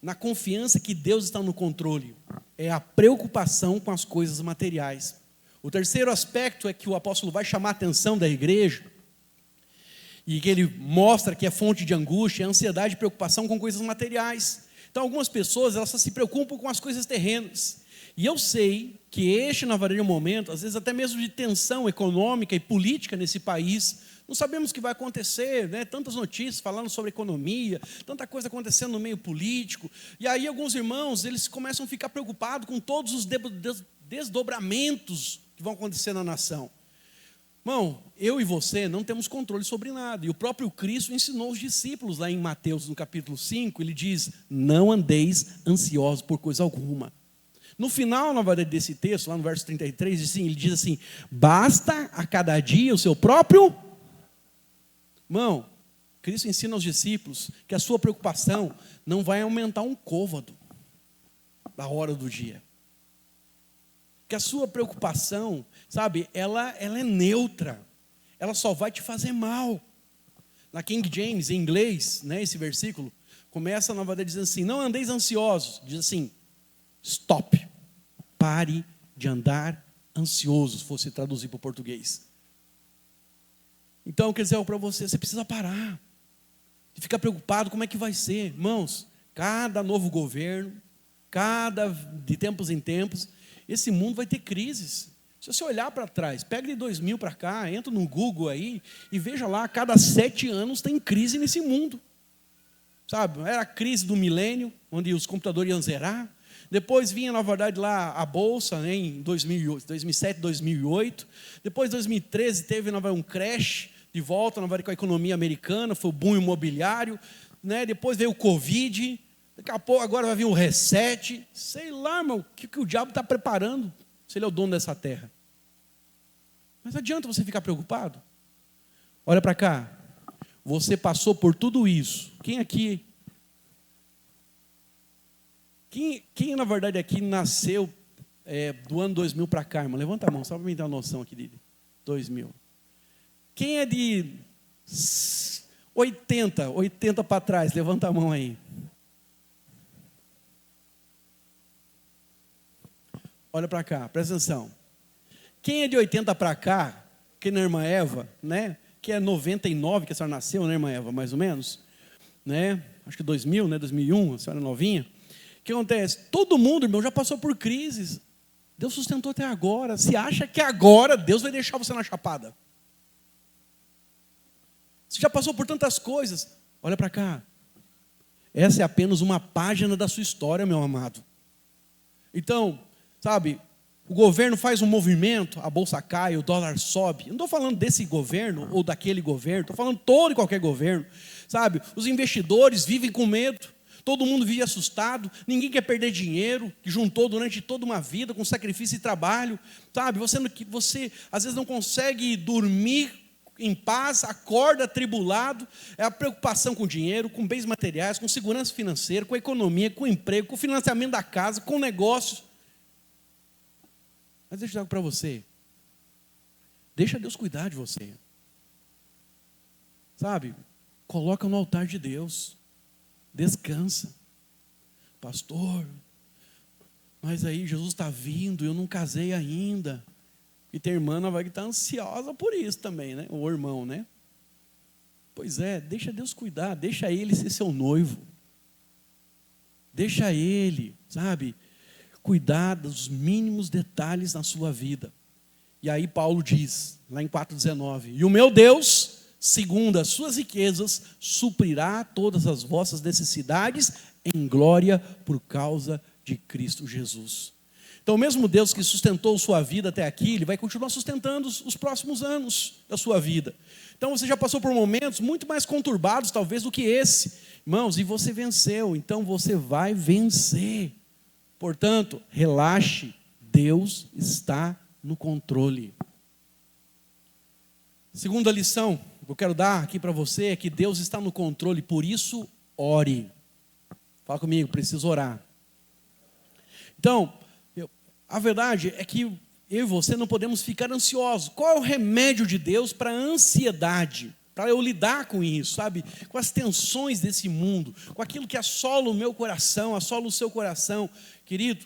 na confiança que Deus está no controle. É a preocupação com as coisas materiais. O terceiro aspecto é que o apóstolo vai chamar a atenção da igreja, e que ele mostra que é fonte de angústia, ansiedade e preocupação com coisas materiais. Então, algumas pessoas, elas só se preocupam com as coisas terrenas. E eu sei que este, na verdade, é um momento, às vezes até mesmo de tensão econômica e política nesse país. Não sabemos o que vai acontecer, né? Tantas notícias falando sobre economia, tanta coisa acontecendo no meio político. E aí alguns irmãos, eles começam a ficar preocupados com todos os desdobramentos que vão acontecer na nação. Irmão, eu e você não temos controle sobre nada. E o próprio Cristo ensinou os discípulos lá em Mateus, no capítulo 5, ele diz: não andeis ansiosos por coisa alguma. No final, na verdade, desse texto, lá no verso 33, ele diz assim: basta a cada dia o seu próprio... Irmão, Cristo ensina aos discípulos que a sua preocupação não vai aumentar um côvado da hora do dia. que a sua preocupação, sabe, ela é neutra, ela só vai te fazer mal. Na King James, em inglês, né, esse versículo, começa na verdade dizendo assim, não andeis ansiosos, diz assim, stop, pare de andar ansioso, se fosse traduzir para o português. Então, quer dizer, para você precisa parar, de ficar preocupado, como é que vai ser, irmãos, cada novo governo, de tempos em tempos, esse mundo vai ter crises. Se você olhar para trás, pega de 2000 para cá, entra no Google aí e veja lá, a cada 7 anos tem crise nesse mundo. Sabe, era a crise do milênio, onde os computadores iam zerar. Depois vinha, na verdade, lá a Bolsa, né, em 2007, 2008. Depois, em 2013, teve na verdade, um crash de volta, na verdade, com a economia americana, foi o boom imobiliário. Né? Depois veio o Covid. Daqui a pouco, agora vai vir o reset. Sei lá, irmão, o que o diabo está preparando, se ele é o dono dessa terra. Mas adianta você ficar preocupado? Olha para cá. Você passou por tudo isso. Quem aqui? Quem na verdade aqui nasceu do ano 2000 para cá, irmão? Levanta a mão, só para mim ter uma noção aqui de 2000. Quem é de 80 para trás? Levanta a mão aí. Olha para cá, presta atenção. Quem é de 80 para cá, que na irmã Eva, né? Que é 99 que a senhora nasceu, né, irmã Eva, mais ou menos, né? Acho que 2000, né, 2001, a senhora é novinha. O que acontece? Todo mundo, irmão, já passou por crises. Deus sustentou até agora. Se acha que agora Deus vai deixar você na chapada? Você já passou por tantas coisas. Olha para cá. Essa é apenas uma página da sua história, meu amado. Então, sabe, o governo faz um movimento, a bolsa cai, o dólar sobe. Eu não estou falando desse governo ou daquele governo, estou falando todo e qualquer governo. Sabe, os investidores vivem com medo, todo mundo vive assustado, ninguém quer perder dinheiro, que juntou durante toda uma vida com sacrifício e trabalho. Sabe, você às vezes não consegue dormir em paz, acorda atribulado, é a preocupação com dinheiro, com bens materiais, com segurança financeira, com a economia, com o emprego, com o financiamento da casa, com negócios. Mas deixa eu dizer algo para você. Deixa Deus cuidar de você. Sabe? Coloca no altar de Deus. Descansa. Pastor, mas aí Jesus está vindo, eu não casei ainda. E tem irmã vai estar ansiosa por isso também, né? O irmão, né? Pois é, deixa Deus cuidar, deixa Ele ser seu noivo. Deixa Ele, sabe, cuidar dos mínimos detalhes na sua vida. E aí Paulo diz, lá em 4,19, e o meu Deus, segundo as suas riquezas, suprirá todas as vossas necessidades em glória por causa de Cristo Jesus. Então, o mesmo Deus que sustentou sua vida até aqui, Ele vai continuar sustentando os próximos anos da sua vida. Então, você já passou por momentos muito mais conturbados, talvez, do que esse. Irmãos, e você venceu, então você vai vencer. Portanto, relaxe, Deus está no controle. Segunda lição que eu quero dar aqui para você é que Deus está no controle, por isso, ore. Fala comigo, preciso orar. Então, a verdade é que eu e você não podemos ficar ansiosos. Qual é o remédio de Deus para a ansiedade? Para eu lidar com isso, sabe? Com as tensões desse mundo, com aquilo que assola o meu coração, assola o seu coração. Querido,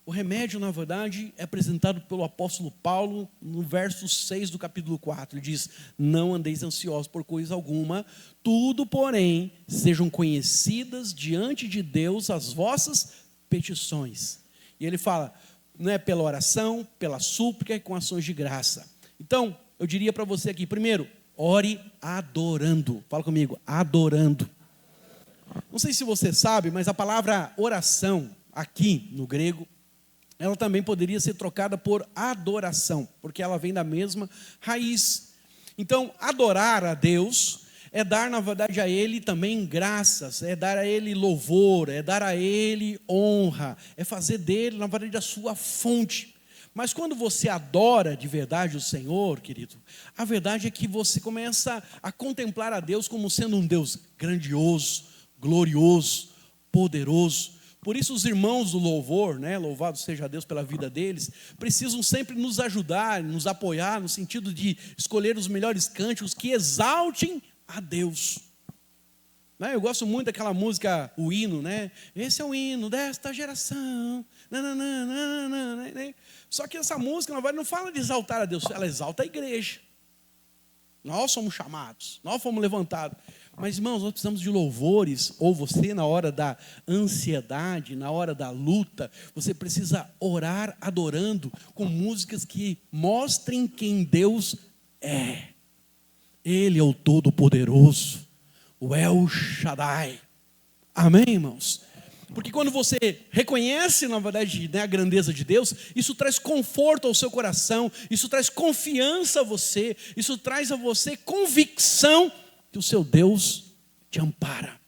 o remédio, na verdade, é apresentado pelo apóstolo Paulo no verso 6 do capítulo 4. Ele diz, não andeis ansiosos por coisa alguma, tudo, porém, sejam conhecidas diante de Deus as vossas petições. E ele fala, não é pela oração, pela súplica e com ações de graça. Então, eu diria para você aqui, primeiro, ore adorando. Fala comigo, adorando. Não sei se você sabe, mas a palavra oração, aqui no grego, ela também poderia ser trocada por adoração, porque ela vem da mesma raiz. Então, adorar a Deus é dar, na verdade, a Ele também graças, é dar a Ele louvor, é dar a Ele honra, é fazer dele, na verdade, a sua fonte. Mas quando você adora de verdade o Senhor, querido, a verdade é que você começa a contemplar a Deus como sendo um Deus grandioso, glorioso, poderoso, Por isso os irmãos do louvor, né, louvado seja Deus pela vida deles, precisam sempre nos ajudar, nos apoiar, no sentido de escolher os melhores cânticos que exaltem a Deus. Né, eu gosto muito daquela música, o hino, né? Esse é o hino desta geração. Né? Só que essa música, na verdade, não fala de exaltar a Deus, ela exalta a igreja. Nós somos chamados, nós fomos levantados. Mas, irmãos, nós precisamos de louvores, ou você, na hora da ansiedade, na hora da luta, você precisa orar adorando com músicas que mostrem quem Deus é. Ele é o Todo-Poderoso, o El Shaddai. Amém, irmãos? Porque quando você reconhece, na verdade, né, a grandeza de Deus, isso traz conforto ao seu coração, isso traz confiança a você, isso traz a você convicção que o seu Deus te ampara.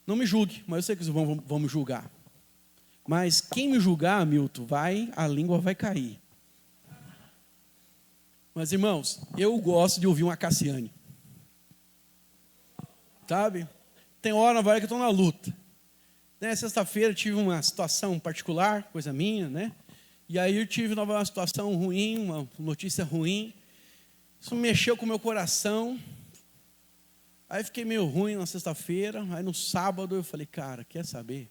Não me julgue, mas eu sei que vocês vão me julgar. Mas quem me julgar, Milton, a língua vai cair. Mas, irmãos, eu gosto de ouvir uma Cassiane. Sabe? Tem hora, na verdade, que eu estou na luta. Né, sexta-feira eu tive uma situação particular, coisa minha, né? E aí eu tive uma situação ruim, uma notícia ruim. Isso mexeu com o meu coração. Aí fiquei meio ruim na sexta-feira. Aí no sábado eu falei, cara, quer saber?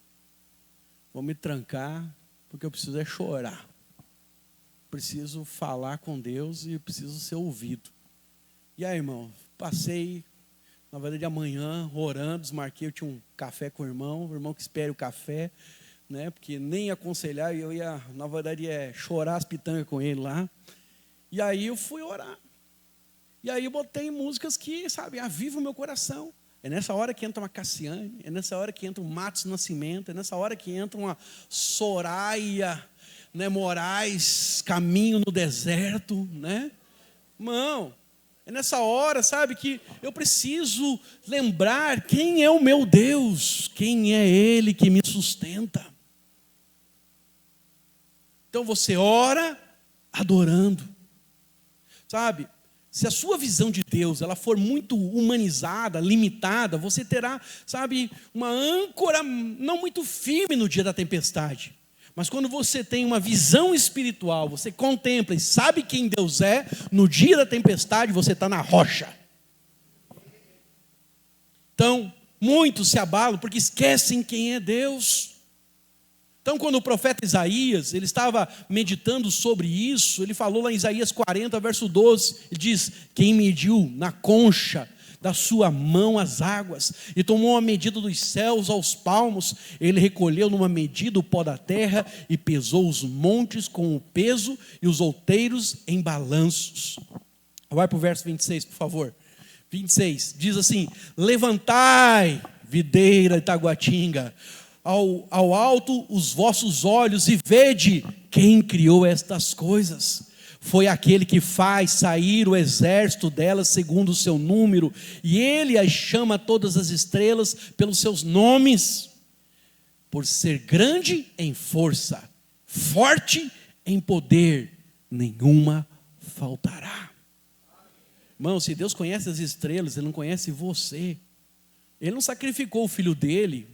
Vou me trancar, porque eu preciso é chorar. Preciso falar com Deus e preciso ser ouvido. E aí, irmão, passei, na verdade, amanhã, orando, desmarquei, eu tinha um café com o irmão que espere o café, né? Porque nem ia aconselhar, eu ia, na verdade, chorar as pitangas com ele lá. E aí eu fui orar. E aí eu botei músicas que, sabe, avivam o meu coração. É nessa hora que entra uma Cassiane, é nessa hora que entra um Matos Nascimento, é nessa hora que entra uma Soraya, né, Moraes, Caminho no Deserto, né? Irmão, é nessa hora, sabe, que eu preciso lembrar quem é o meu Deus, quem é Ele que me sustenta. Então você ora adorando, sabe? Se a sua visão de Deus ela for muito humanizada, limitada, você terá, sabe, uma âncora não muito firme no dia da tempestade. Mas quando você tem uma visão espiritual, você contempla e sabe quem Deus é, no dia da tempestade você está na rocha. Então, muitos se abalam porque esquecem quem é Deus. Então, quando o profeta Isaías, ele estava meditando sobre isso, ele falou lá em Isaías 40, verso 12, ele diz, quem mediu na concha da sua mão as águas, e tomou a medida dos céus aos palmos, ele recolheu numa medida o pó da terra, e pesou os montes com o peso, e os outeiros em balanços. Vai para o verso 26, por favor. 26, diz assim, levantai, videira de Taguatinga, ao alto os vossos olhos e vede quem criou estas coisas. Foi aquele que faz sair o exército delas segundo o seu número, e ele as chama todas as estrelas pelos seus nomes, por ser grande em força, forte em poder, nenhuma faltará. Irmão, se Deus conhece as estrelas, Ele não conhece você. Ele não sacrificou o filho dele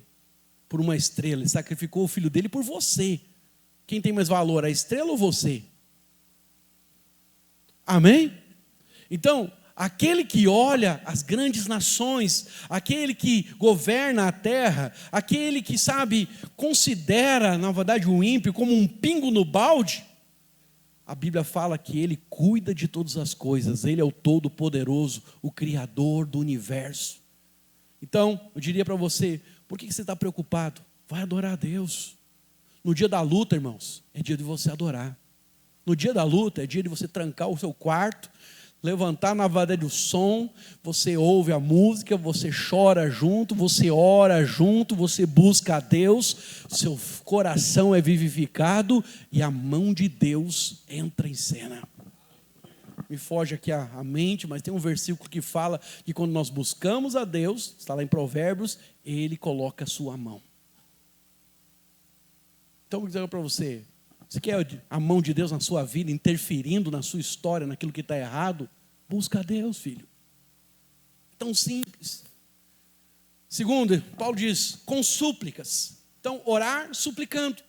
por uma estrela, Ele sacrificou o filho dele por você. Quem tem mais valor, a estrela ou você? Amém? Então, aquele que olha as grandes nações, aquele que governa a terra, aquele que, sabe, considera, na verdade, o ímpio como um pingo no balde, a Bíblia fala que Ele cuida de todas as coisas, Ele é o Todo-Poderoso, o Criador do universo. Então, eu diria para você, por que você está preocupado? Vai adorar a Deus. No dia da luta, irmãos, é dia de você adorar. No dia da luta, é dia de você trancar o seu quarto, levantar na verdade o som, você ouve a música, você chora junto, você ora junto, você busca a Deus, seu coração é vivificado e a mão de Deus entra em cena. Me foge aqui a mente, mas tem um versículo que fala que quando nós buscamos a Deus, está lá em Provérbios, Ele coloca a sua mão. Então eu vou dizer para você, você quer a mão de Deus na sua vida, interferindo na sua história, naquilo que está errado? Busca a Deus, filho. Tão simples. Segundo, Paulo diz, com súplicas. Então, orar suplicando.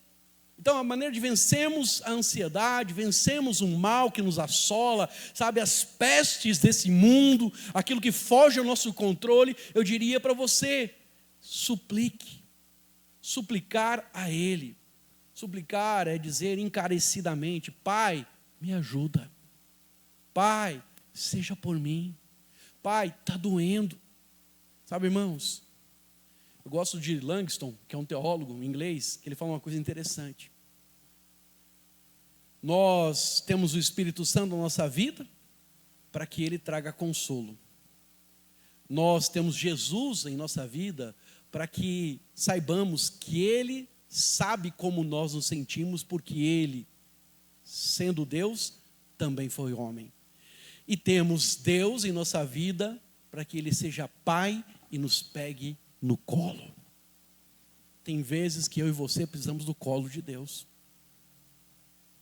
Então, a maneira de vencermos a ansiedade, vencermos o mal que nos assola, sabe, as pestes desse mundo, aquilo que foge ao nosso controle, eu diria para você, suplique. Suplicar a Ele. Suplicar é dizer encarecidamente: Pai, me ajuda. Pai, seja por mim. Pai, está doendo. Sabe, irmãos, eu gosto de Langston, que é um teólogo inglês, que ele fala uma coisa interessante. Nós temos o Espírito Santo na nossa vida para que ele traga consolo. Nós temos Jesus em nossa vida para que saibamos que ele sabe como nós nos sentimos, porque ele, sendo Deus, também foi homem. E temos Deus em nossa vida para que ele seja Pai e nos pegue no colo. Tem vezes que eu e você precisamos do colo de Deus.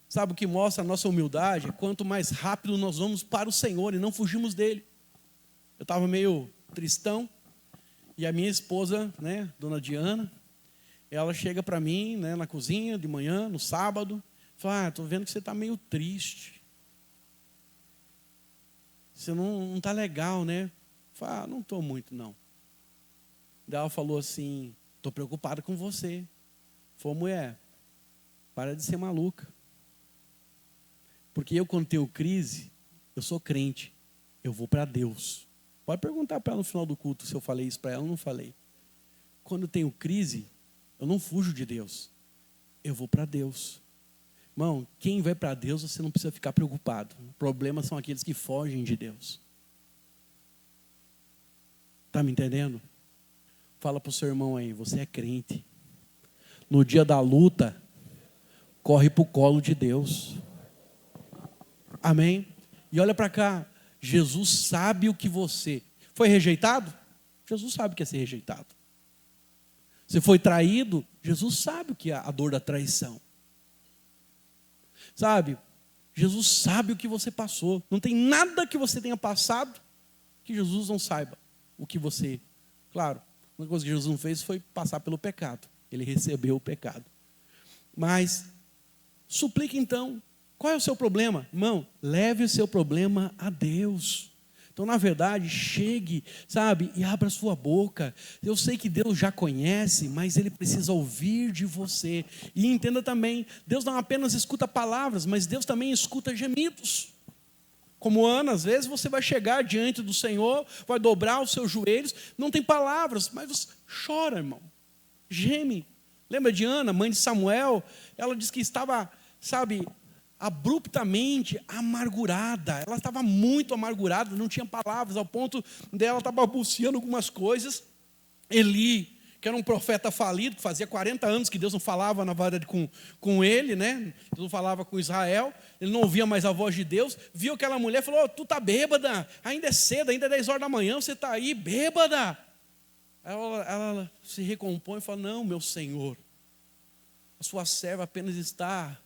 Sabe o que mostra a nossa humildade? É quanto mais rápido nós vamos para o Senhor e não fugimos dele. Eu estava meio tristão, e a minha esposa, né, dona Diana, ela chega para mim, né, na cozinha de manhã, no sábado, fala: estou vendo que você está meio triste. Você não está legal, né? Fala: não estou muito, não. Daí ela falou assim: estou preocupada com você. Falei: mulher, para de ser maluca. Porque eu, quando tenho crise, eu sou crente, eu vou para Deus. Pode perguntar para ela no final do culto se eu falei isso para ela ou não falei. Quando eu tenho crise, eu não fujo de Deus, eu vou para Deus. Irmão, quem vai para Deus, você não precisa ficar preocupado. O problema são aqueles que fogem de Deus. Está me entendendo? Fala para o seu irmão aí: você é crente. No dia da luta, corre para o colo de Deus. Amém? E olha para cá, Jesus sabe o que você... Foi rejeitado? Jesus sabe o que é ser rejeitado. Você foi traído? Jesus sabe o que é a dor da traição. Sabe? Jesus sabe o que você passou. Não tem nada que você tenha passado que Jesus não saiba o que você... Claro, uma coisa que Jesus não fez foi passar pelo pecado. Ele recebeu o pecado. Mas, suplique então. Qual é o seu problema? Irmão, leve o seu problema a Deus. Então, na verdade, chegue, sabe, e abra sua boca. Eu sei que Deus já conhece, mas Ele precisa ouvir de você. E entenda também, Deus não apenas escuta palavras, mas Deus também escuta gemidos. Como Ana, às vezes você vai chegar diante do Senhor, vai dobrar os seus joelhos, não tem palavras, mas você chora, irmão. Geme. Lembra de Ana, mãe de Samuel? Ela disse que estava, sabe, abruptamente amargurada. Ela estava muito amargurada, não tinha palavras, ao ponto dela estar balbuciando algumas coisas. Eli, que era um profeta falido, que fazia 40 anos que Deus não falava na verdade com ele, né? Deus não falava com Israel, ele não ouvia mais a voz de Deus. Viu aquela mulher e falou: tu está bêbada, ainda é cedo, ainda é 10 horas da manhã, você está aí bêbada. Ela se recompõe e fala: não, meu Senhor, a sua serva apenas está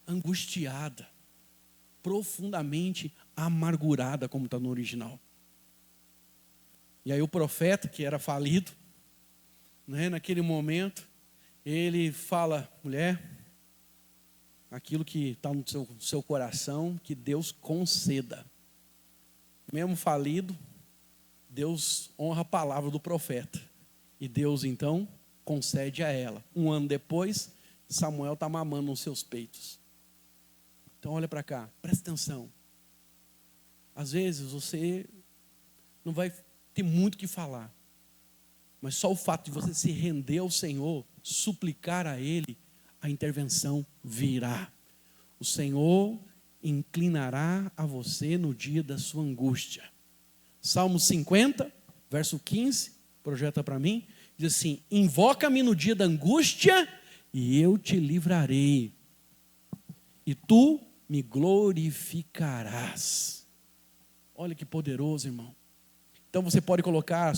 angustiada, profundamente amargurada, como está no original. E aí o profeta, que era falido, né, naquele momento, ele fala: mulher, aquilo que está no seu coração, que Deus conceda. Mesmo falido, Deus honra a palavra do profeta. E Deus então concede a ela. 1 ano depois, Samuel está mamando nos seus peitos. Então olha para cá, presta atenção. Às vezes você não vai ter muito o que falar, mas só o fato de você se render ao Senhor, suplicar a Ele, a intervenção virá. O Senhor inclinará a você no dia da sua angústia. Salmo 50, verso 15, projeta para mim, diz assim: invoca-me no dia da angústia e eu te livrarei, e tu me glorificarás. Olha que poderoso, irmão. Então Então você pode colocar a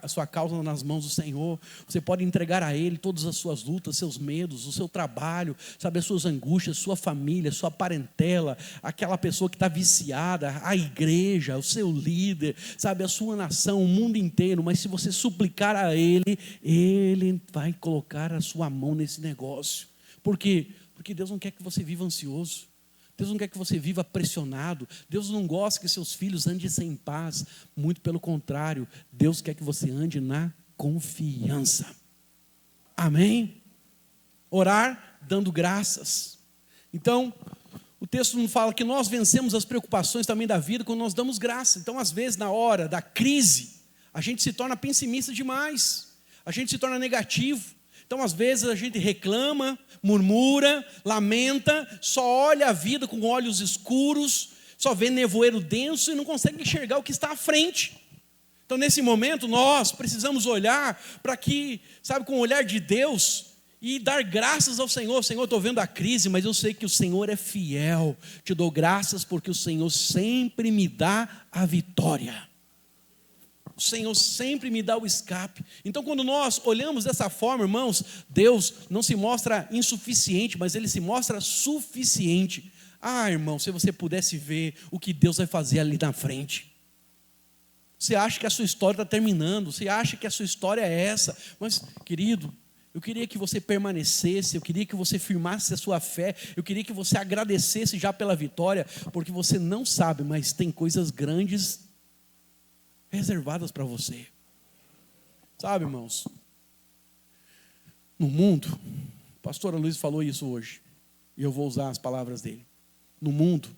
sua causa nas mãos do Senhor, você pode entregar a Ele todas as suas lutas, seus medos, o seu trabalho, sabe, as suas angústias, sua família, sua parentela, aquela pessoa que está viciada, a igreja, o seu líder, sabe, a sua nação, o mundo inteiro. Mas se você suplicar a Ele, Ele vai colocar a sua mão nesse negócio. Por quê? Porque Deus não quer que você viva ansioso. Deus não quer que você viva pressionado. Deus não gosta que seus filhos andem sem paz. Muito pelo contrário, Deus quer que você ande na confiança. Amém? Orar dando graças. Então, o texto não fala que nós vencemos as preocupações também da vida quando nós damos graça. Então, às vezes, na hora da crise, a gente se torna pessimista demais. A gente se torna negativo. Então, às vezes, a gente reclama, murmura, lamenta, só olha a vida com olhos escuros, só vê nevoeiro denso e não consegue enxergar o que está à frente. Então, nesse momento, nós precisamos olhar para que, sabe, com o olhar de Deus e dar graças ao Senhor. Senhor, estou vendo a crise, mas eu sei que o Senhor é fiel. Te dou graças porque o Senhor sempre me dá a vitória. O Senhor sempre me dá o escape. Então, quando nós olhamos dessa forma, irmãos, Deus não se mostra insuficiente, mas Ele se mostra suficiente. Ah, irmão, se você pudesse ver o que Deus vai fazer ali na frente. Você acha que a sua história está terminando, você acha que a sua história é essa, mas, querido, eu queria que você permanecesse, eu queria que você firmasse a sua fé, eu queria que você agradecesse já pela vitória, porque você não sabe, mas tem coisas grandes reservadas para você. Sabe, irmãos, no mundo, o pastor Luiz falou isso hoje, e eu vou usar as palavras dele. No mundo,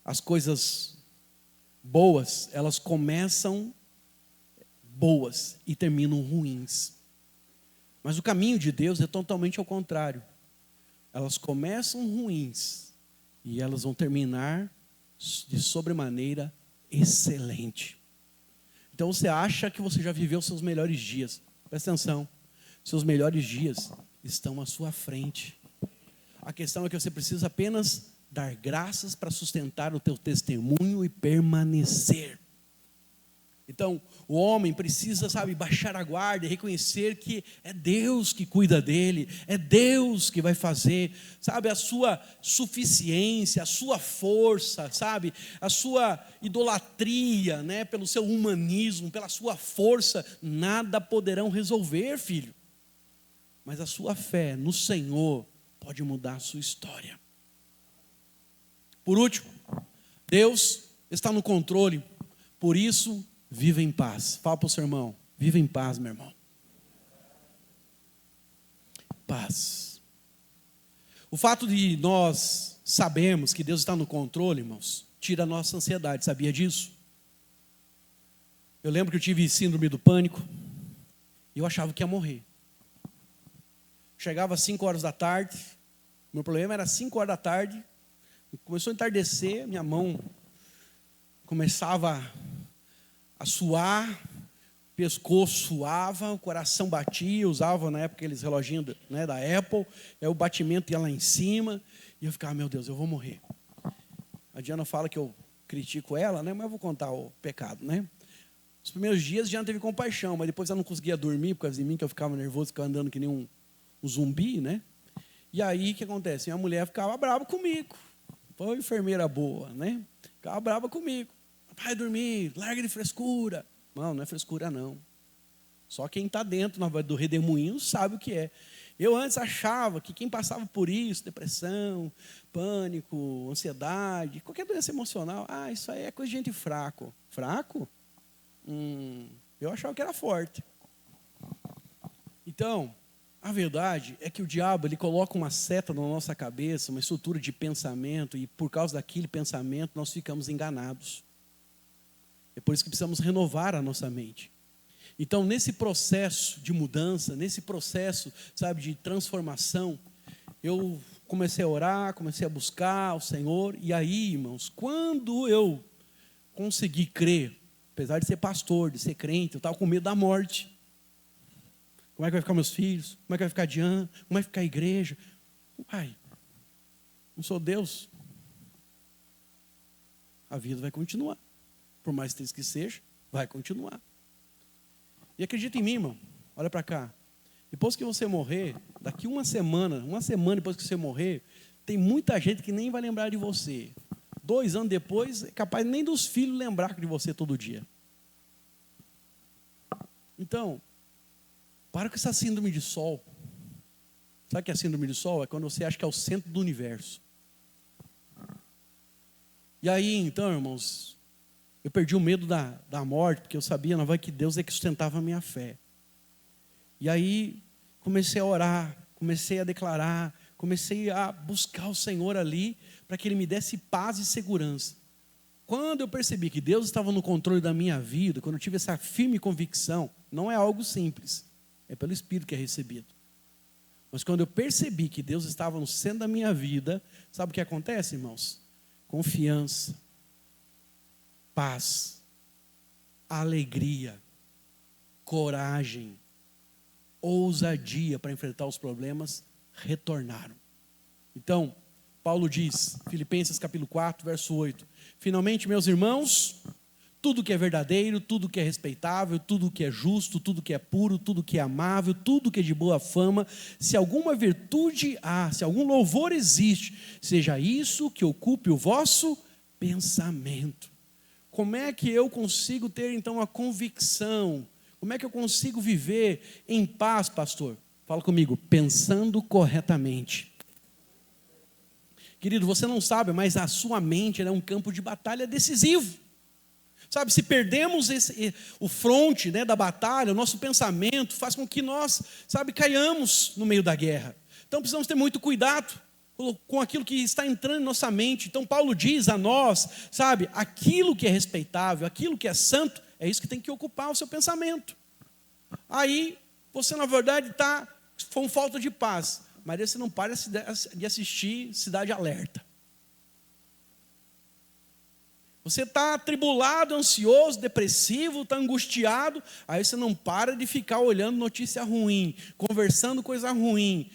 as coisas boas, elas começam boas e terminam ruins. Mas o caminho de Deus é totalmente ao contrário. Elas começam ruins e elas vão terminar de sobremaneira excelente. Então você acha que você já viveu seus melhores dias. Presta atenção. Seus melhores dias estão à sua frente. A questão é que você precisa apenas dar graças para sustentar o teu testemunho e permanecer. Então, o homem precisa, sabe, baixar a guarda e reconhecer que é Deus que cuida dele, é Deus que vai fazer, sabe, a sua suficiência, a sua força, sabe, a sua idolatria, né, pelo seu humanismo, pela sua força, nada poderão resolver, filho. Mas a sua fé no Senhor pode mudar a sua história. Por último, Deus está no controle, por isso, viva em paz. Fala para o seu irmão, viva em paz, meu irmão. Paz. O fato de nós sabermos que Deus está no controle, irmãos, tira a nossa ansiedade, sabia disso? Eu lembro que eu tive síndrome do pânico, e eu achava que ia morrer. Chegava às 5 horas da tarde, meu problema era 5 horas da tarde, começou a entardecer, minha mão começava a suar, o pescoço suava, o coração batia, usava na época aqueles reloginhos, né, da Apple, aí o batimento ia lá em cima, e eu ficava, meu Deus, eu vou morrer. A Diana fala que eu critico ela, né, mas eu vou contar o pecado, né? Os primeiros dias a Diana teve compaixão, mas depois ela não conseguia dormir por causa de mim, que eu ficava nervoso, ficava andando que nem um zumbi, né? E aí, o que acontece? Minha mulher ficava brava comigo, foi enfermeira boa, né? Ficava brava comigo. Vai dormir, larga de frescura. Não é frescura não. Só quem está dentro do redemoinho sabe o que é. Eu antes achava que quem passava por isso, depressão, pânico, ansiedade, qualquer doença emocional, isso aí é coisa de gente fraco. Fraco? Eu achava que era forte. Então, a verdade é que o diabo ele coloca uma seta na nossa cabeça, uma estrutura de pensamento, e por causa daquele pensamento nós ficamos enganados. É por isso que precisamos renovar a nossa mente. Então, nesse processo de mudança, nesse processo, sabe, de transformação, eu comecei a orar, comecei a buscar o Senhor. E aí, irmãos, quando eu consegui crer, apesar de ser pastor, de ser crente, eu estava com medo da morte. Como é que vai ficar meus filhos? Como é que vai ficar a Diana? Como é que vai ficar a igreja? Pai, não sou Deus. A vida vai continuar. por mais triste que seja, vai continuar. E acredita em mim, irmão, olha para cá. Depois que você morrer, daqui uma semana depois que você morrer, tem muita gente que nem vai lembrar de você. 2 anos depois, é capaz nem dos filhos lembrar de você todo dia. Então, para com essa síndrome de sol. Sabe o que é a síndrome de sol? É quando você acha que é o centro do universo. E aí, então, irmãos, eu perdi o medo da morte, porque eu sabia, na verdade, que Deus é que sustentava a minha fé. E aí, comecei a orar, comecei a declarar, comecei a buscar o Senhor ali, para que Ele me desse paz e segurança. Quando eu percebi que Deus estava no controle da minha vida, quando eu tive essa firme convicção, não é algo simples, é pelo Espírito que é recebido. Mas quando eu percebi que Deus estava no centro da minha vida, sabe o que acontece, irmãos? Confiança, paz, alegria, coragem, ousadia para enfrentar os problemas retornaram. Então, Paulo diz, Filipenses capítulo 4, verso 8: finalmente, meus irmãos, tudo que é verdadeiro, tudo que é respeitável, tudo que é justo, tudo que é puro, tudo que é amável, tudo que é de boa fama, se alguma virtude há, se algum louvor existe, seja isso que ocupe o vosso pensamento. Como é que eu consigo ter então a convicção? Como é que eu consigo viver em paz, pastor? Fala comigo, pensando corretamente. Querido, você não sabe, mas a sua mente é um campo de batalha decisivo. Sabe, se perdemos o fronte, né, da batalha, o nosso pensamento faz com que nós, caiamos no meio da guerra. Então precisamos ter muito cuidado com aquilo que está entrando em nossa mente. Então Paulo diz a nós, aquilo que é respeitável, aquilo que é santo, é isso que tem que ocupar o seu pensamento. Aí você na verdade está com falta de paz, mas aí você não para de assistir Cidade Alerta. Você está atribulado, ansioso, depressivo, está angustiado, aí você não para de ficar olhando notícia ruim, conversando coisa ruim.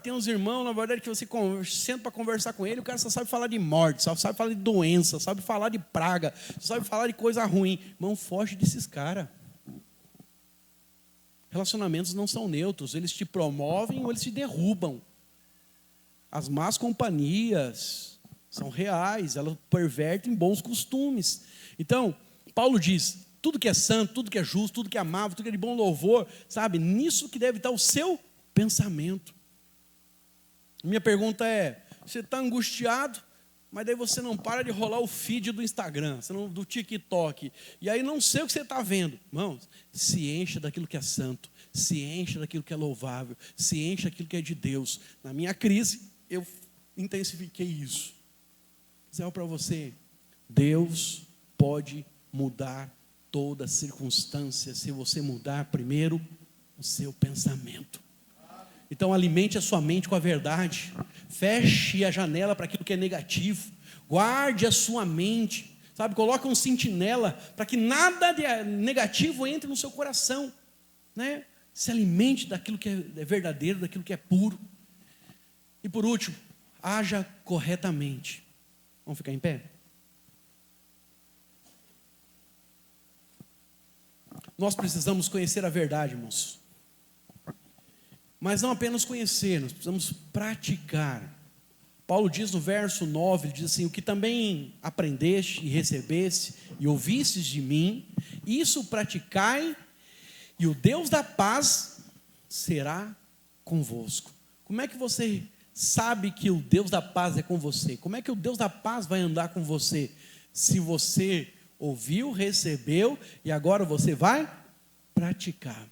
Tem uns irmãos, na verdade, que você senta para conversar com ele, o cara só sabe falar de morte, só sabe falar de doença, sabe falar de praga, só sabe falar de coisa ruim. Irmão, foge desses caras. Relacionamentos não são neutros, eles te promovem ou eles te derrubam. As más companhias são reais, elas pervertem bons costumes. Então, Paulo diz, tudo que é santo, tudo que é justo, tudo que é amável, tudo que é de bom louvor, nisso que deve estar o seu pensamento. Minha pergunta é, você está angustiado, mas daí você não para de rolar o feed do Instagram, do TikTok, e aí não sei o que você está vendo. Irmãos, se encha daquilo que é santo, se encha daquilo que é louvável, se encha daquilo que é de Deus. Na minha crise, eu intensifiquei isso. Dizer para você, Deus pode mudar toda circunstância se você mudar primeiro o seu pensamento. Então alimente a sua mente com a verdade, feche a janela para aquilo que é negativo, guarde a sua mente, coloque um sentinela para que nada de negativo entre no seu coração, né? Se alimente daquilo que é verdadeiro, daquilo que é puro. E por último, haja corretamente. Vamos ficar em pé? Nós precisamos conhecer a verdade, irmãos. Mas não apenas conhecer, nós precisamos praticar. Paulo diz no verso 9, ele diz assim, o que também aprendeste e recebeste e ouvistes de mim, isso praticai, e o Deus da paz será convosco. Como é que você sabe que o Deus da paz é com você? Como é que o Deus da paz vai andar com você? Se você ouviu, recebeu e agora você vai praticar.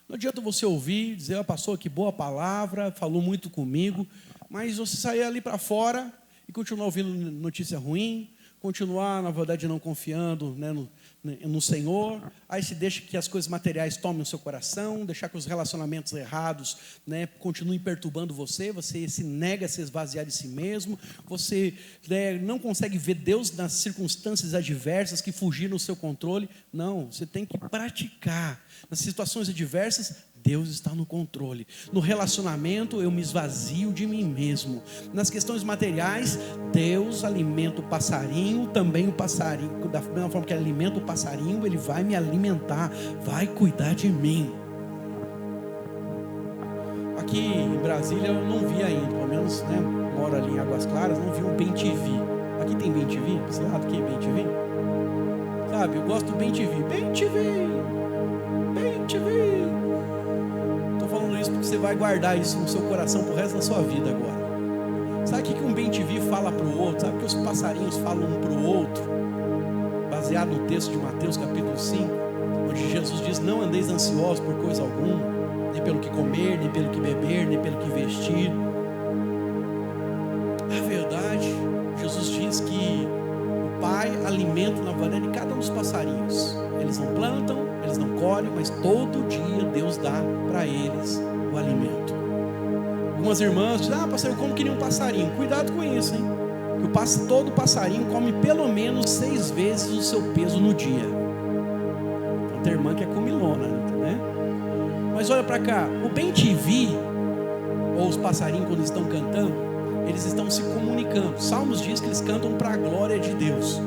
Não adianta você ouvir, dizer, pastor, que boa palavra, falou muito comigo, mas você sair ali para fora e continuar ouvindo notícia ruim, continuar, na verdade, não confiando, né, no Senhor, aí se deixa que as coisas materiais tomem o seu coração, deixar que os relacionamentos errados, né, continuem perturbando você se nega a se esvaziar de si mesmo, você não consegue ver Deus nas circunstâncias adversas que fugiram do seu controle. Não, você tem que praticar. Nas situações adversas, Deus está no controle. No relacionamento, eu me esvazio de mim mesmo. Nas questões materiais, Deus alimenta o passarinho, também o passarinho, da mesma forma que ele alimenta o passarinho, Ele vai me alimentar, vai cuidar de mim. Aqui em Brasília eu não vi ainda, pelo menos, né, moro ali em Águas Claras, não vi um BenTV. Aqui tem BenTV? Esse lado aqui é BenTV? Sabe, eu gosto do BenTV. BenTV! Estou falando isso porque você vai guardar isso no seu coração pro resto da sua vida agora. Sabe o que um BenTV fala para o outro? Sabe o que os passarinhos falam um para o outro? Baseado no texto de Mateus capítulo 5, onde Jesus diz: não andeis ansiosos por coisa alguma, nem pelo que comer, nem pelo que beber, nem pelo que vestir. A verdade, Jesus diz que o Pai alimenta na vasilha de cada um dos passarinhos. Eles não plantam, eles não colhem, mas todo dia Deus dá para eles o alimento. Algumas irmãs dizem: pastor, eu como que nem um passarinho. Cuidado com isso, hein? Que todo passarinho come pelo menos 6 vezes o seu peso no dia. Então tem irmã que é comilona, né? Mas olha para cá, o BenTV, ou os passarinhos quando estão cantando, eles estão se comunicando. Salmos diz que eles cantam para a glória de Deus.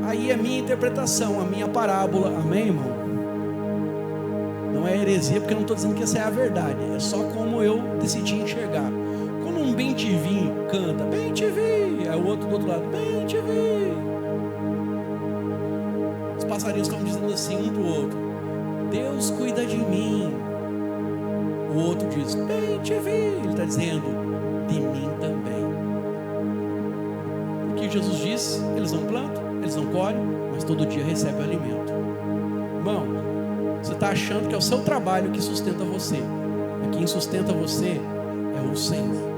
Aí é a minha interpretação, a minha parábola, amém, irmão? Não é heresia, porque eu não estou dizendo que essa é a verdade, é só como eu decidi enxergar. Quando um BenTV canta, BenTV, aí o outro do outro lado, BenTV, os passarinhos estão dizendo assim um para o outro: Deus cuida de mim. O outro diz, BenTV, ele está dizendo, de mim também. O que Jesus diz? Eles não plantam, eles não colhem, mas todo dia recebem alimento. Irmão, você está achando que é o seu trabalho que sustenta você, mas quem sustenta você é o Senhor.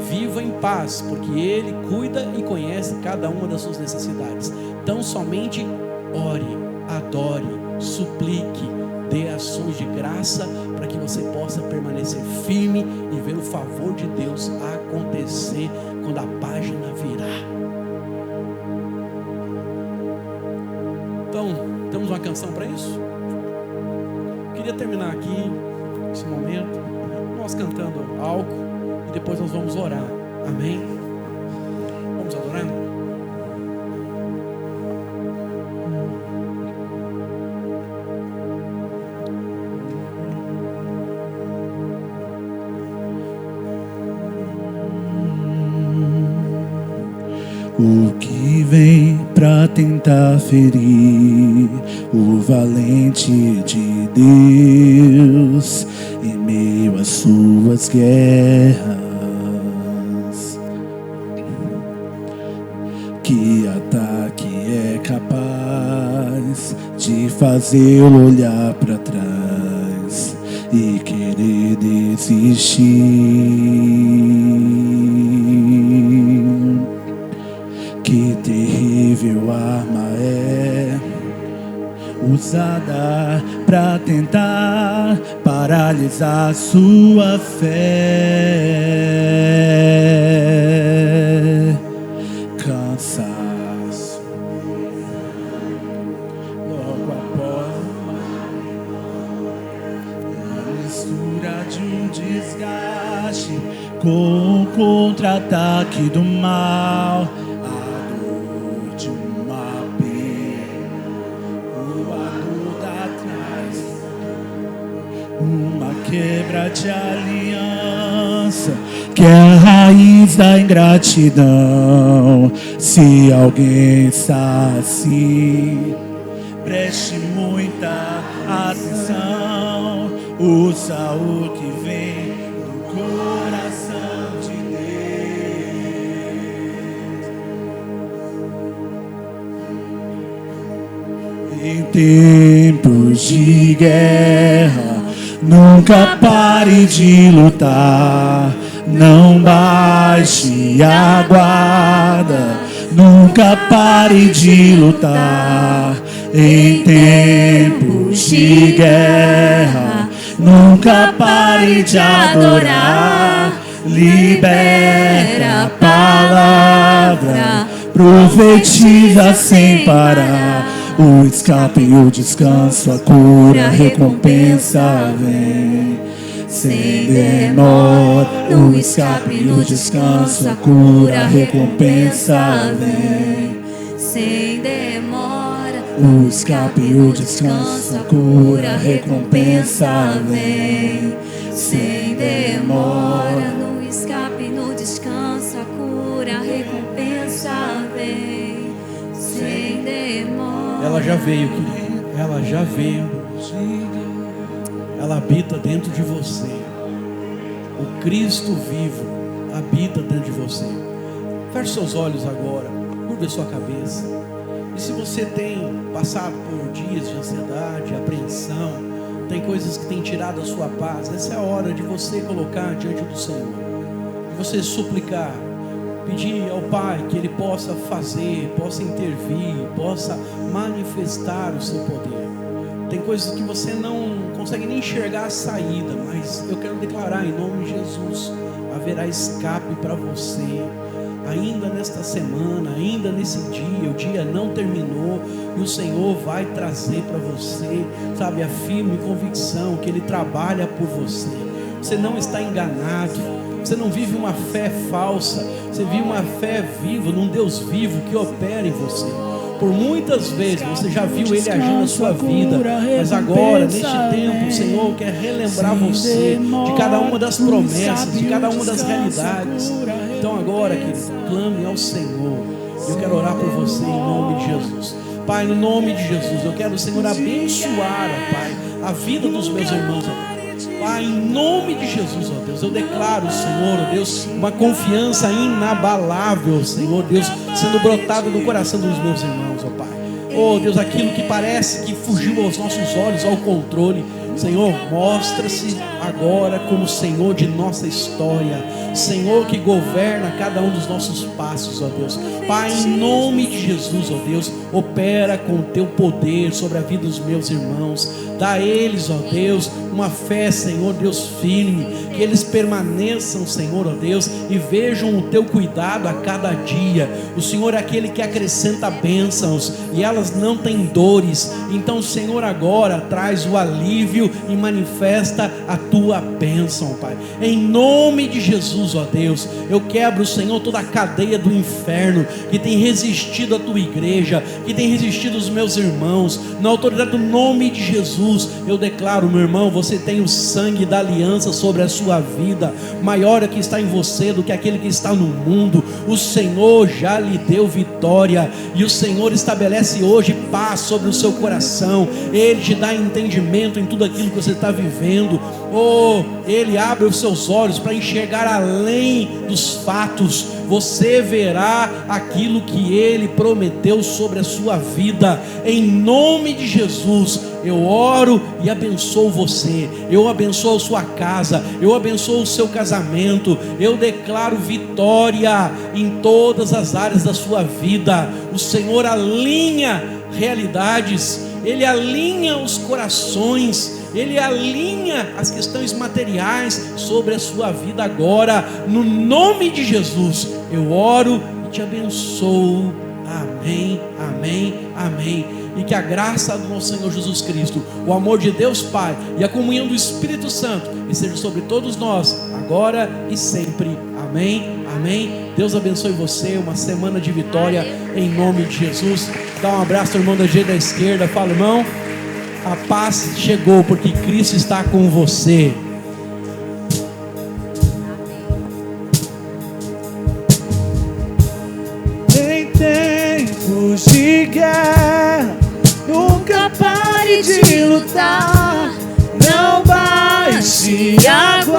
Viva em paz, porque Ele cuida e conhece cada uma das suas necessidades. Então somente ore, adore, suplique, dê ações de graça, para que você possa permanecer firme e ver o favor de Deus acontecer quando a página virar. Então, temos uma canção para isso? Eu queria terminar aqui esse momento, nós cantando algo, e depois nós vamos orar. Amém? Vamos adorar? O que vem pra tentar ferir o valente de Deus em meio às suas guerras? Que ataque é capaz de fazê-lo olhar pra trás e querer desistir? Que terrível arma é usada para tentar paralisar sua fé. Cansaço, logo após a mistura de um desgaste com o contra-ataque do mal. Uma quebra de aliança que é a raiz da ingratidão. Se alguém está assim, preste muita atenção. Ouça o que vem do coração de Deus. Em tempos de guerra, nunca pare de lutar, não baixe a guarda, nunca pare de lutar. Em tempos de guerra, nunca pare de adorar, libera a palavra, profetiza sem parar. O escape e o descanso, a cura, a recompensa vem sem demora. O escape e o descanso, a cura, a recompensa vem sem demora. O escape e o descanso, a cura, a recompensa vem sem demora. No escape e no descanso, a cura, a recompensa vem sem demora. Ela já veio, querido. Ela já veio. Ela habita dentro de você. O Cristo vivo habita dentro de você. Feche seus olhos agora. Curva a sua cabeça. E se você tem passado por dias de ansiedade, apreensão, tem coisas que têm tirado a sua paz, essa é a hora de você colocar diante do Senhor. De você suplicar. Pedir ao Pai que Ele possa fazer, possa intervir, possa manifestar o seu poder. Tem coisas que você não consegue nem enxergar a saída, mas eu quero declarar em nome de Jesus, haverá escape para você. Ainda nesta semana, ainda nesse dia, o dia não terminou e o Senhor vai trazer para você, sabe, a firme convicção que Ele trabalha por você. Você não está enganado. Você não vive uma fé falsa, você vive uma fé viva, num Deus vivo que opera em você. Por muitas vezes você já viu Ele agir na sua vida, mas agora, neste tempo, o Senhor quer relembrar você de cada uma das promessas, de cada uma das realidades. Então agora, querido, clame ao Senhor. Eu quero orar por você em nome de Jesus. Pai, no nome de Jesus, eu quero, Senhor, abençoar, ó Pai, a vida dos meus irmãos, ó Pai. Pai, em nome de Jesus, ó Deus, eu declaro, Senhor, ó Deus, uma confiança inabalável, Senhor, Deus, sendo brotada no coração dos meus irmãos, ó Pai. Oh Deus, aquilo que parece que fugiu aos nossos olhos, ao controle, Senhor, mostra-se agora como Senhor de nossa história, Senhor que governa cada um dos nossos passos, ó Deus. Pai, em nome de Jesus, ó Deus, opera com o teu poder sobre a vida dos meus irmãos. Dá a eles, ó Deus, uma fé, Senhor Deus, firme, que eles permaneçam, Senhor, ó Deus, e vejam o teu cuidado a cada dia. O Senhor é aquele que acrescenta bênçãos e elas não têm dores. Então, Senhor, agora traz o alívio e manifesta a tua bênção, Pai. Em nome de Jesus, ó Deus, eu quebro, Senhor, toda a cadeia do inferno que tem resistido à tua igreja, que tem resistido aos meus irmãos. Na autoridade do nome de Jesus, eu declaro, meu irmão, você tem o sangue da aliança sobre a sua vida. Maior é que está em você do que aquele que está no mundo. O Senhor já lhe deu vitória e o Senhor estabelece hoje paz sobre o seu coração. Ele te dá entendimento em tudo aquilo que você está vivendo. Oh, Ele abre os seus olhos para enxergar além dos fatos. Você verá aquilo que Ele prometeu sobre a sua vida. Em nome de Jesus, eu oro e abençoo você. Eu abençoo a sua casa. Eu abençoo o seu casamento. Eu declaro vitória em todas as áreas da sua vida. O Senhor alinha realidades. Ele alinha os corações. Ele alinha as questões materiais sobre a sua vida agora. No nome de Jesus, eu oro e te abençoo. Amém, amém, amém. E que a graça do nosso Senhor Jesus Cristo, o amor de Deus Pai e a comunhão do Espírito Santo esteja sobre todos nós, agora e sempre. Amém, amém. Deus abençoe você, uma semana de vitória em nome de Jesus. Dá um abraço ao irmão da direita e da esquerda. Fala, irmão, a paz chegou porque Cristo está com você. Em tempos de guerra, nunca pare de lutar. Não baixe a guarda.